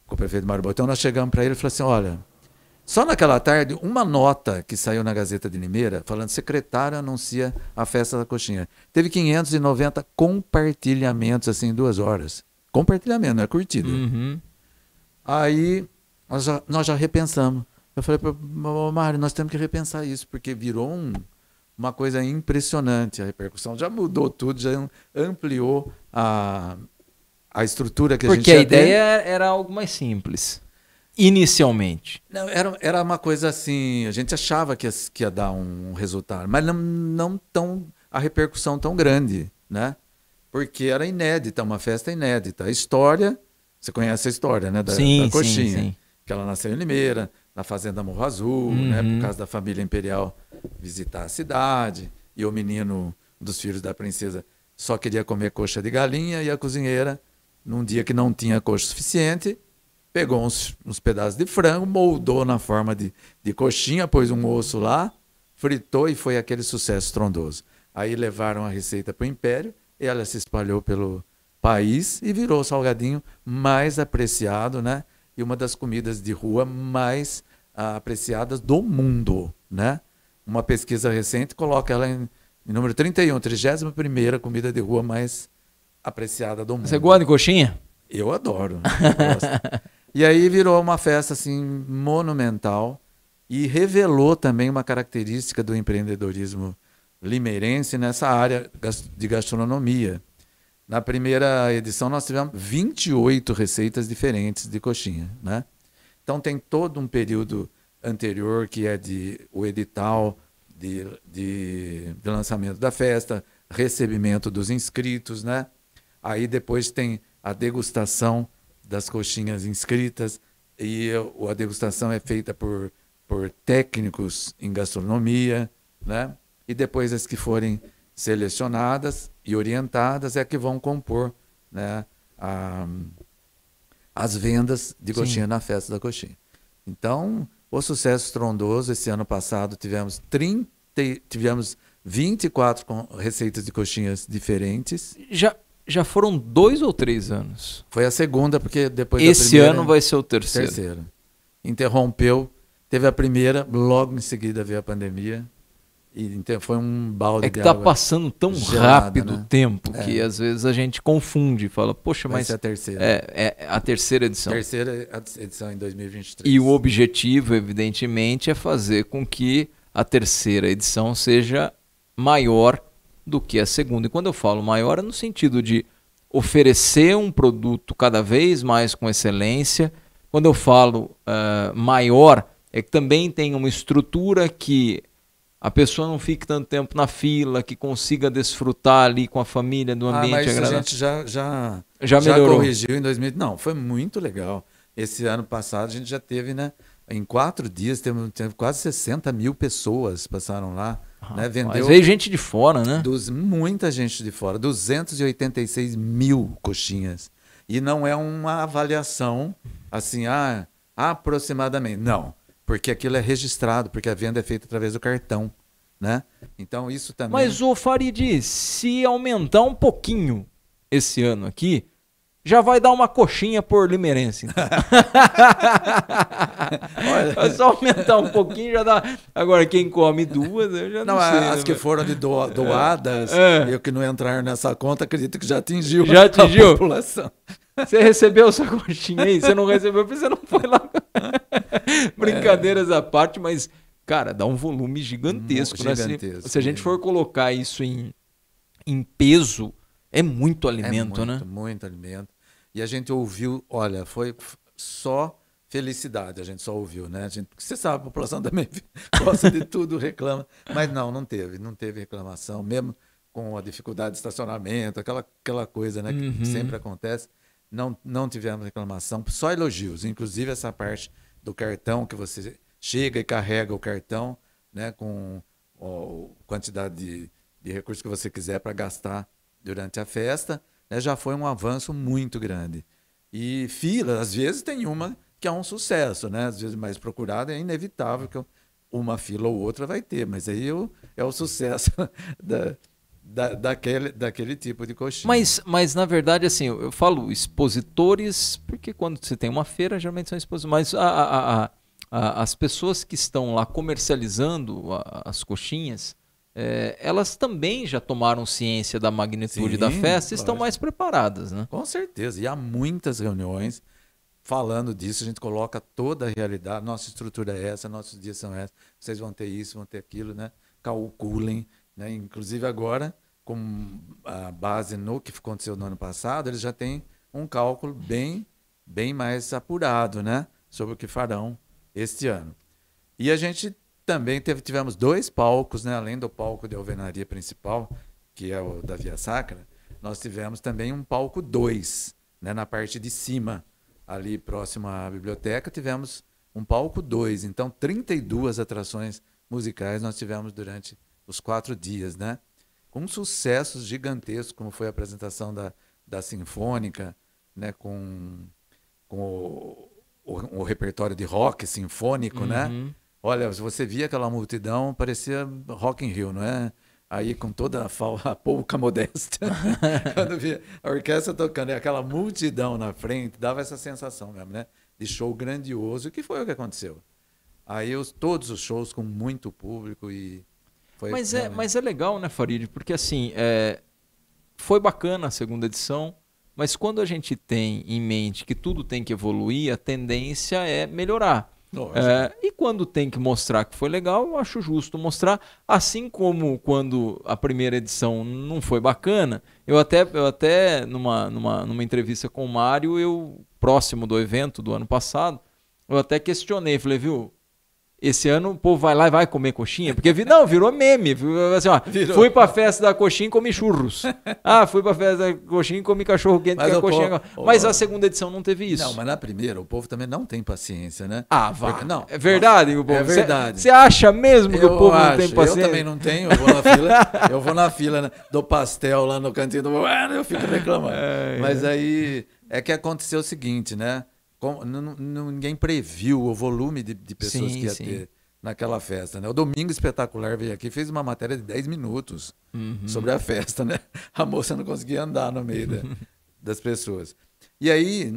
Com o prefeito Mário Botão, nós chegamos para ele e falamos assim, olha, só naquela tarde, uma nota que saiu na Gazeta de Limeira, falando secretário anuncia a festa da coxinha. Teve 590 compartilhamentos, assim, em 2 horas. Compartilhamento, não é curtida. Aí, nós já repensamos. Eu falei para o Mário, nós temos que repensar isso, porque virou uma coisa impressionante. A repercussão já mudou tudo, já ampliou a estrutura que a gente
Porque a ideia era algo mais simples. Inicialmente.
Não, era uma coisa assim, a gente achava que ia dar um resultado, mas não tão a repercussão tão grande, né? Porque era inédita, uma festa inédita. A história, você conhece a história, né? Da coxinha.
Sim.
Que ela nasceu em Limeira, na Fazenda Morro Azul, né? Por causa da família imperial visitar a cidade. E o menino dos filhos da princesa só queria comer coxa de galinha e a cozinheira, num dia que não tinha coxa suficiente, pegou uns pedaços de frango, moldou na forma de coxinha, pôs um osso lá, fritou e foi aquele sucesso estrondoso. Aí levaram a receita para o Império, e ela se espalhou pelo país e virou o salgadinho mais apreciado, né? E uma das comidas de rua mais apreciadas do mundo, né? uma pesquisa recente coloca ela em número 31, 31ª comida de rua mais apreciada do mundo.
Você gosta de coxinha?
Eu adoro, eu gosto. E aí virou uma festa assim monumental e revelou também uma característica do empreendedorismo limeirense nessa área de gastronomia. Na primeira edição nós tivemos 28 receitas diferentes de coxinha, né? Então tem todo um período anterior que é o edital de lançamento da festa, recebimento dos inscritos, né? Aí depois tem a degustação das coxinhas inscritas e a degustação é feita por técnicos em gastronomia, né? E depois as que forem selecionadas e orientadas é que vão compor, né, as vendas de coxinha na festa da coxinha. Então, o sucesso estrondoso. Esse ano passado tivemos 24 receitas de coxinhas diferentes.
Já foram 2 ou 3 anos?
Foi a segunda, porque depois
Esse
da primeira...
ano vai ser o terceiro.
Interrompeu, teve a primeira, logo em seguida veio a pandemia. E foi um balde de água.
É que tá passando tão
gelada,
rápido,
né?
o tempo que às vezes a gente confunde. Fala, poxa,
Vai
mas
ser a terceira.
é a terceira edição.
Terceira edição em 2023.
E o objetivo, evidentemente, é fazer com que a terceira edição seja maior do que a segunda. E quando eu falo maior, é no sentido de oferecer um produto cada vez mais com excelência. Quando eu falo maior, é que também tem uma estrutura que a pessoa não fique tanto tempo na fila, que consiga desfrutar ali com a família do ambiente
mas
agradável.
A gente já
melhorou.
Corrigiu em 2000. Não, foi muito legal. Esse ano passado a gente já teve, né? Em 4 dias, teve quase 60 mil pessoas passaram lá. Né?
Mas veio gente de fora, né?
Muita gente de fora. 286 mil coxinhas. E não é uma avaliação assim, aproximadamente. Não. Porque aquilo é registrado, porque a venda é feita através do cartão, né? Então isso também...
Mas, ô Farid, se aumentar um pouquinho esse ano aqui, já vai dar uma coxinha por limeirense. Então. É só aumentar um pouquinho, já dá... Agora, quem come 2, eu já não sei.
As que foram doadas, eu que não entraram nessa conta, acredito que já atingiu
a
população.
Você recebeu sua coxinha aí? Você não recebeu porque você não foi lá. Brincadeiras à parte, mas, cara, dá um volume gigantesco. Né? Se a gente for colocar isso em peso, é muito alimento, né?
Muito alimento. E a gente ouviu, olha, foi só felicidade, a gente só ouviu, né? Porque você sabe, a população também gosta de tudo, reclama. Mas não teve reclamação, mesmo com a dificuldade de estacionamento, aquela coisa, né, que sempre acontece. Não tivemos reclamação, só elogios. Inclusive essa parte do cartão, que você chega e carrega o cartão, né, com a quantidade de recursos que você quiser para gastar durante a festa, né, já foi um avanço muito grande. E fila, às vezes tem uma que é um sucesso, né? Às vezes mais procurada, é inevitável que uma fila ou outra vai ter, mas aí é o sucesso daquele tipo de coxinha.
Mas na verdade, assim, eu falo expositores, porque quando você tem uma feira, geralmente são expositores, mas as pessoas que estão lá comercializando as coxinhas, elas também já tomaram ciência da magnitude da festa e estão mais preparadas, né?
Com certeza, e há muitas reuniões falando disso, a gente coloca toda a realidade, nossa estrutura é essa, nossos dias são esses, vocês vão ter isso, vão ter aquilo, né? Calculem, né? Inclusive agora, com a base no que aconteceu no ano passado, eles já têm um cálculo bem mais apurado, né? Sobre o que farão este ano. E a gente também tivemos 2 palcos, né? Além do palco de alvenaria principal, que é o da Via Sacra, nós tivemos também um palco 2, né? Na parte de cima, ali próximo à biblioteca, tivemos um palco 2. Então, 32 atrações musicais nós tivemos durante os 4 dias, né? Com sucessos gigantescos, como foi a apresentação da Sinfônica, né? Com o repertório de rock sinfônico, né? Olha, se você via aquela multidão, parecia Rock in Rio, não é? Aí com toda a pouca modéstia, quando via a orquestra tocando e aquela multidão na frente, dava essa sensação mesmo, né? De show grandioso. E que foi o que aconteceu? Aí todos os shows com muito público e foi realmente...
Mas é legal, né, Farid? Porque assim, foi bacana a segunda edição, mas quando a gente tem em mente que tudo tem que evoluir, a tendência é melhorar.
Lógico.
E quando tem que mostrar que foi legal, eu acho justo mostrar. Assim como quando a primeira edição não foi bacana, eu até numa entrevista com o Mário, próximo do evento do ano passado, eu até questionei, falei, viu? Esse ano o povo vai lá e vai comer coxinha, porque virou meme. Assim, ó, fui pra festa da coxinha e comi churros. Fui pra festa da coxinha e comi cachorro quente,
Mas
que a coxinha. Mas a segunda edição não teve isso.
Não, mas na primeira o povo também não tem paciência, né?
Vá.
Não,
é verdade, o povo.
É verdade.
Você acha mesmo que o povo não tem paciência?
Eu também não tenho, eu vou na fila, né, do pastel lá no cantinho do... eu fico reclamando. Mas aí é que aconteceu o seguinte, né? Ninguém previu o volume de pessoas que ia ter naquela festa, né? O Domingo Espetacular veio aqui e fez uma matéria de 10 minutos sobre a festa, né? A moça não conseguia andar no meio das pessoas. E aí,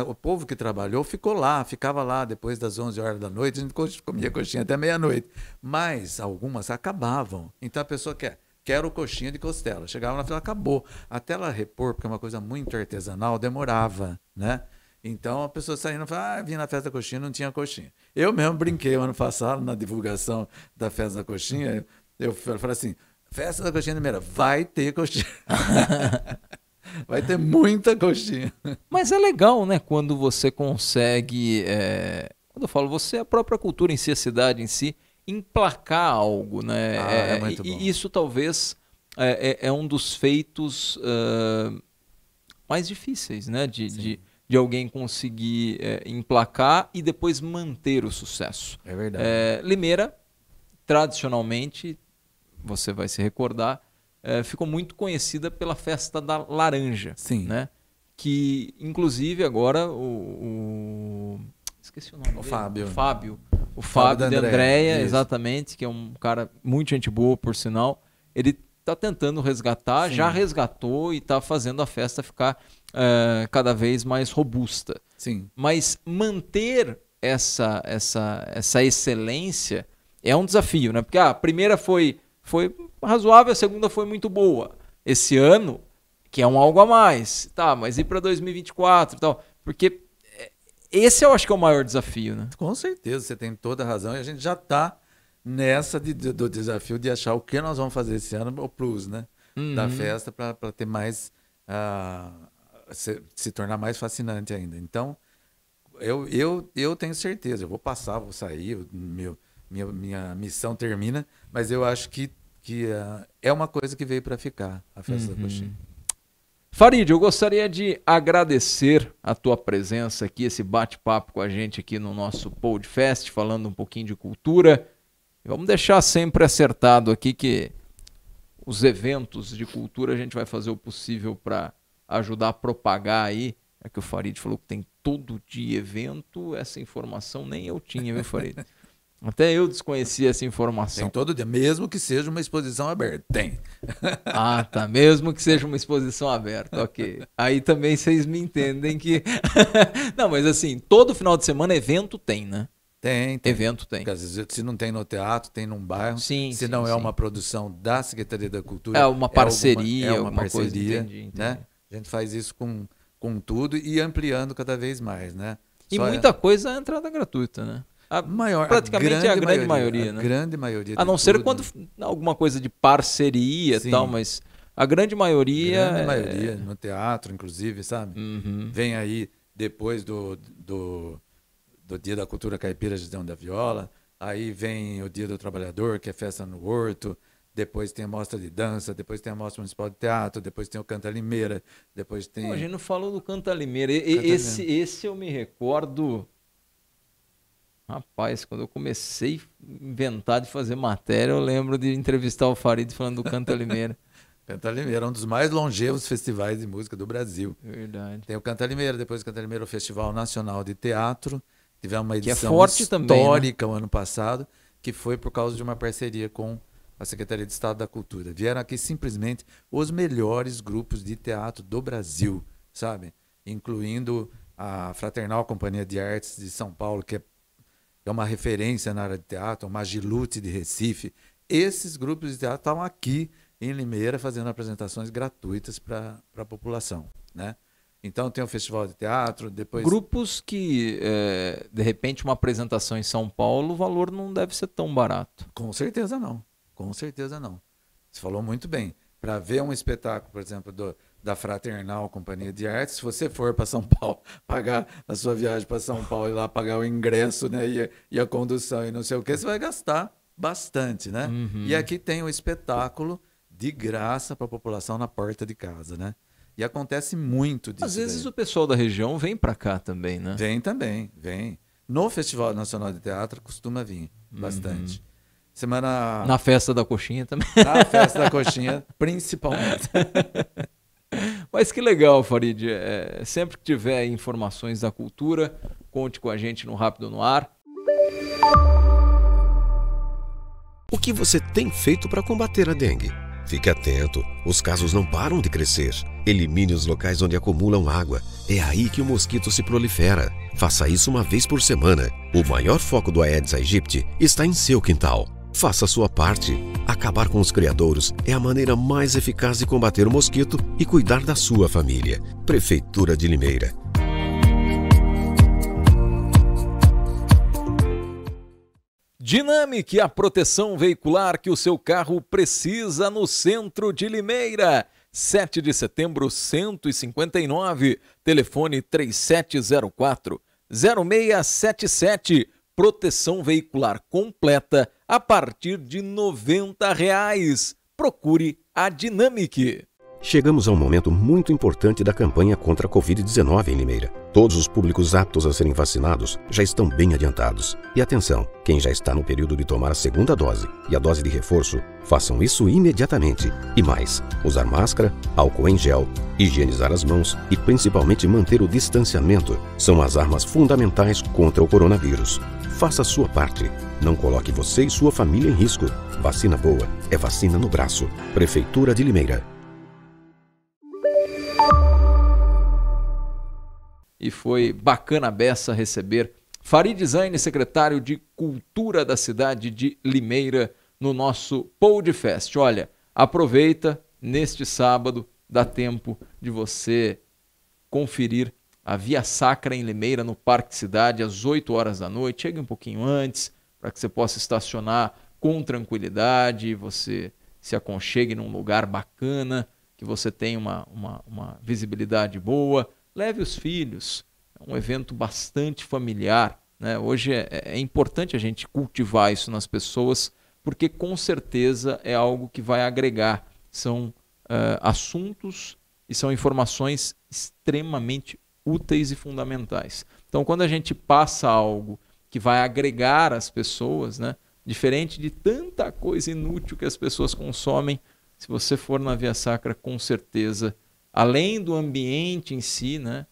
o povo que trabalhou ficava lá depois das 11 horas da noite, a gente comia coxinha até meia-noite. Mas algumas acabavam. Então a pessoa quero coxinha de costela. Chegava na fila, acabou. Até ela repor, porque é uma coisa muito artesanal, demorava, né? Então a pessoa saindo e fala, vim na festa da coxinha, não tinha coxinha. Eu mesmo brinquei o ano passado, na divulgação da festa da coxinha, eu falei assim, festa da coxinha de Limeira, vai ter coxinha. Vai ter muita coxinha.
Mas é legal, né, quando você consegue, quando eu falo você, a própria cultura em si, a cidade em si, emplacar algo, né?
É muito bom.
E isso talvez é um dos feitos mais difíceis, né, de alguém conseguir emplacar e depois manter o sucesso.
É verdade.
Limeira, tradicionalmente, você vai se recordar, ficou muito conhecida pela festa da laranja.
Sim.
Né? Que, inclusive, agora esqueci o nome dele. O Fábio de Andréia, exatamente, que é um cara muito gente boa, por sinal. Ele está tentando resgatar, já resgatou e está fazendo a festa ficar cada vez mais robusta.
Sim.
Mas manter essa excelência é um desafio, né? Porque a primeira foi razoável, a segunda foi muito boa. Esse ano, que é um algo a mais, mas e para 2024 e tal? Porque esse eu acho que é o maior desafio, né?
Com certeza, você tem toda a razão. E a gente já está nessa do desafio de achar o que nós vamos fazer esse ano, o plus, né? Da festa, para ter mais... se tornar mais fascinante ainda. Então, eu tenho certeza, eu vou sair, minha missão termina, mas eu acho que é uma coisa que veio para ficar, a festa da coxinha.
Farid, eu gostaria de agradecer a tua presença aqui, esse bate-papo com a gente aqui no nosso Podcast, falando um pouquinho de cultura. Vamos deixar sempre acertado aqui que os eventos de cultura a gente vai fazer o possível para ajudar a propagar aí. É que o Farid falou que tem todo dia evento, essa informação nem eu tinha, viu, Farid? Até eu desconhecia essa informação.
Tem todo dia, mesmo que seja uma exposição aberta. Tem.
Tá. Mesmo que seja uma exposição aberta, ok. Aí também vocês me entendem que... Não, mas assim, todo final de semana evento tem, né?
Tem.
Evento tem.
Porque às vezes, se não tem no teatro, tem num bairro.
Sim,
se não é uma produção da Secretaria da Cultura.
É uma parceria.
É uma parceria.
Coisa, entendi.
Né? A gente faz isso com tudo e ampliando cada vez mais, né?
E muita coisa é entrada gratuita, né? Praticamente a grande maioria, né?
A grande maioria.
A não ser quando alguma coisa de parceria e tal, mas a grande maioria...
Grande maioria, no teatro, inclusive, sabe? Vem aí depois do Dia da Cultura Caipira de Dão da Viola, aí vem o Dia do Trabalhador, que é festa no Horto, depois tem a mostra de dança, depois tem a mostra municipal de teatro, depois tem o Canta Limeira, depois tem...
A gente não falou do Canta Limeira. Esse eu me recordo... Rapaz, quando eu comecei a inventar de fazer matéria, eu lembro de entrevistar o Farid falando do Canta Limeira.
Canta Limeira é um dos mais longevos festivais de música do Brasil.
Verdade.
Tem o Canta Limeira, depois do Canta Limeira, o Festival Nacional de Teatro. Tivemos uma edição
forte
histórica
também, né?
o ano passado, que foi por causa de uma parceria com a Secretaria de Estado da Cultura. Vieram aqui simplesmente os melhores grupos de teatro do Brasil, sabe? Incluindo a Fraternal Companhia de Artes de São Paulo, que é uma referência na área de teatro, o Magilute de Recife. Esses grupos de teatro estavam aqui em Limeira fazendo apresentações gratuitas para a população, né? Então tem o Festival de Teatro, depois...
Grupos que, de repente, uma apresentação em São Paulo, o valor não deve ser tão barato.
Com certeza não, com certeza não. Você falou muito bem. Para ver um espetáculo, por exemplo, da Fraternal Companhia de Artes, se você for para São Paulo, pagar a sua viagem para São Paulo e lá pagar o ingresso, né, e a condução e não sei o que, você vai gastar bastante, né? E aqui tem o espetáculo de graça para a população na porta de casa, né? E acontece muito disso.
Às vezes
daí.
o pessoal da região vem para cá também, né?
Vem também, vem. No Festival Nacional de Teatro costuma vir bastante.
Na festa da coxinha também.
Na festa da coxinha, principalmente.
Mas que legal, Farid. Sempre que tiver informações da cultura, conte com a gente no Rápido no Ar.
O que você tem feito para combater a dengue? Fique atento, os casos não param de crescer. Elimine os locais onde acumulam água. É aí que o mosquito se prolifera. Faça isso uma vez por semana. O maior foco do Aedes aegypti está em seu quintal. Faça a sua parte. Acabar com os criadouros é a maneira mais eficaz de combater o mosquito e cuidar da sua família. Prefeitura de Limeira.
Dinamic, a proteção veicular que o seu carro precisa no centro de Limeira. 7 de setembro, 159, telefone 3704-0677. Proteção veicular completa a partir de R$ 90. Procure a Dinamic.
Chegamos a um momento muito importante da campanha contra a Covid-19 em Limeira. Todos os públicos aptos a serem vacinados já estão bem adiantados. E atenção, quem já está no período de tomar a segunda dose e a dose de reforço, façam isso imediatamente. E mais, usar máscara, álcool em gel, higienizar as mãos e principalmente manter o distanciamento são as armas fundamentais contra o coronavírus. Faça a sua parte. Não coloque você e sua família em risco. Vacina boa é vacina no braço. Prefeitura de Limeira.
E foi bacana a beça receber Farid Zaine, secretário de Cultura da cidade de Limeira, no nosso Podcast. Olha, aproveita neste sábado, dá tempo de você conferir a Via Sacra em Limeira, no Parque Cidade, às 8 horas da noite. Chegue um pouquinho antes, para que você possa estacionar com tranquilidade, você se aconchegue num lugar bacana, que você tenha uma visibilidade boa. Leve os filhos, é um evento bastante familiar, né? Hoje é importante a gente cultivar isso nas pessoas, porque com certeza é algo que vai agregar. São assuntos e são informações extremamente úteis e fundamentais. Então, quando a gente passa algo que vai agregar as pessoas, né? Diferente de tanta coisa inútil que as pessoas consomem, se você for na Via Sacra, com certeza, além do ambiente em si, né,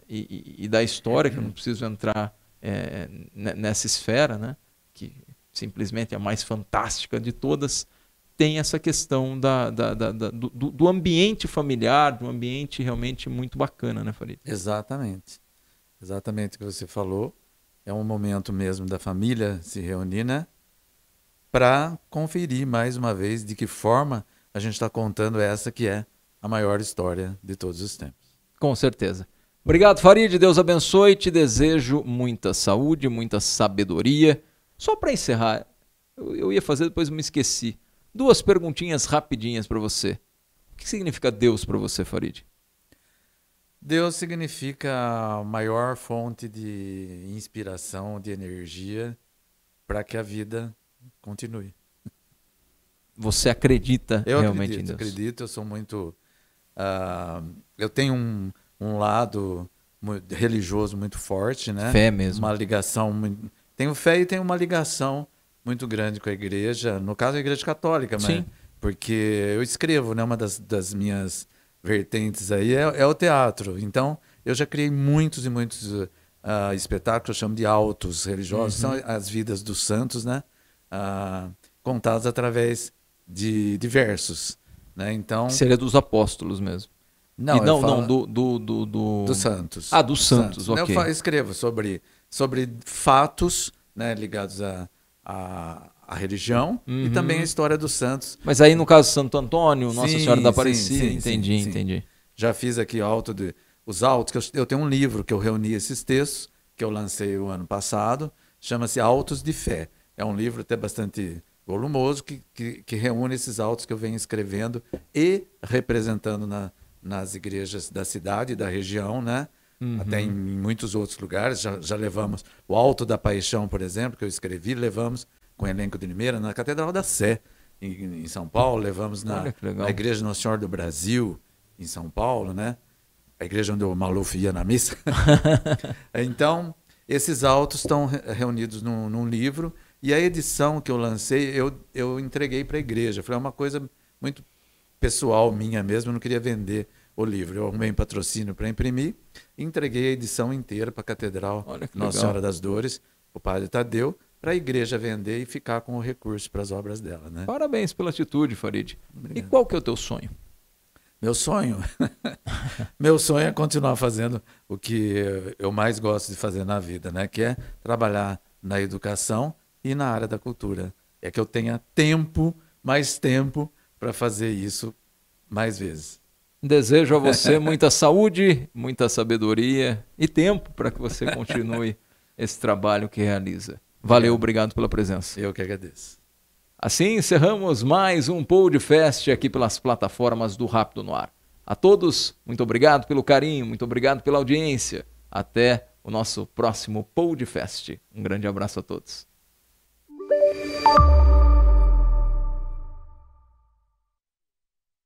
e da história, que eu não preciso entrar nessa esfera, né, que simplesmente é a mais fantástica de todas, tem essa questão do ambiente familiar, do ambiente realmente muito bacana, né, Farid?
Exatamente. Exatamente o que você falou. É um momento mesmo da família se reunir, né, para conferir mais uma vez de que forma a gente está contando essa que é a maior história de todos os tempos.
Com certeza. Obrigado, Farid. Deus abençoe. Te desejo muita saúde, muita sabedoria. Só para encerrar, eu ia fazer, depois me esqueci. 2 perguntinhas rapidinhas para você. O que significa Deus para você, Farid?
Deus significa a maior fonte de inspiração, de energia para que a vida continue.
Você acredita realmente
em Deus?
Eu
acredito, eu sou muito... eu tenho um lado religioso muito forte, né?
Fé mesmo.
Uma ligação... Tenho fé e tenho uma ligação muito grande com a igreja, no caso a igreja católica, mas
Sim.
Porque eu escrevo, né? Uma das minhas vertentes aí é o teatro. Então, eu já criei muitos e muitos espetáculos, eu chamo de autos religiosos, são as vidas dos santos, né? Contados através de versos, né? Então,
seria dos apóstolos mesmo.
Não,
dos
santos.
Dos santos, ok.
Eu escrevo sobre fatos né, ligados à religião e também a história dos santos.
Mas aí no caso Santo Antônio, Nossa Senhora da Aparecida,
sim,
entendi.
Já fiz aqui os autos, que eu tenho um livro que eu reuni esses textos, que eu lancei o ano passado, chama-se Autos de Fé. É um livro até bastante volumoso que reúne esses autos que eu venho escrevendo e representando nas igrejas da cidade e da região, né? Até em muitos outros lugares. Já levamos o Alto da Paixão, por exemplo, que eu escrevi, levamos com o elenco de Limeira na Catedral da Sé, em São Paulo, levamos na Igreja Nossa Senhora do Brasil, em São Paulo, né? A igreja onde o Maluf ia na missa. Então, esses autos estão reunidos num livro, e a edição que eu lancei, eu entreguei para a igreja. Foi uma coisa muito pessoal minha mesmo, eu não queria vender o livro. Eu arrumei um patrocínio para imprimir e entreguei a edição inteira para a Catedral Nossa Senhora das Dores, o padre Tadeu, para a igreja vender e ficar com o recurso para as obras dela, né?
Parabéns pela atitude, Farid. Obrigado. E qual que é o teu sonho?
Meu sonho? Meu sonho é continuar fazendo o que eu mais gosto de fazer na vida, né? Que é trabalhar na educação e na área da cultura. É que eu tenha mais tempo para fazer isso mais vezes.
Desejo a você muita saúde, muita sabedoria e tempo para que você continue esse trabalho que realiza. Valeu, obrigado pela presença.
Eu que agradeço.
Assim encerramos mais um podcast aqui pelas plataformas do Rápido no Ar. A todos, muito obrigado pelo carinho, muito obrigado pela audiência. Até o nosso próximo podcast. Um grande abraço a todos.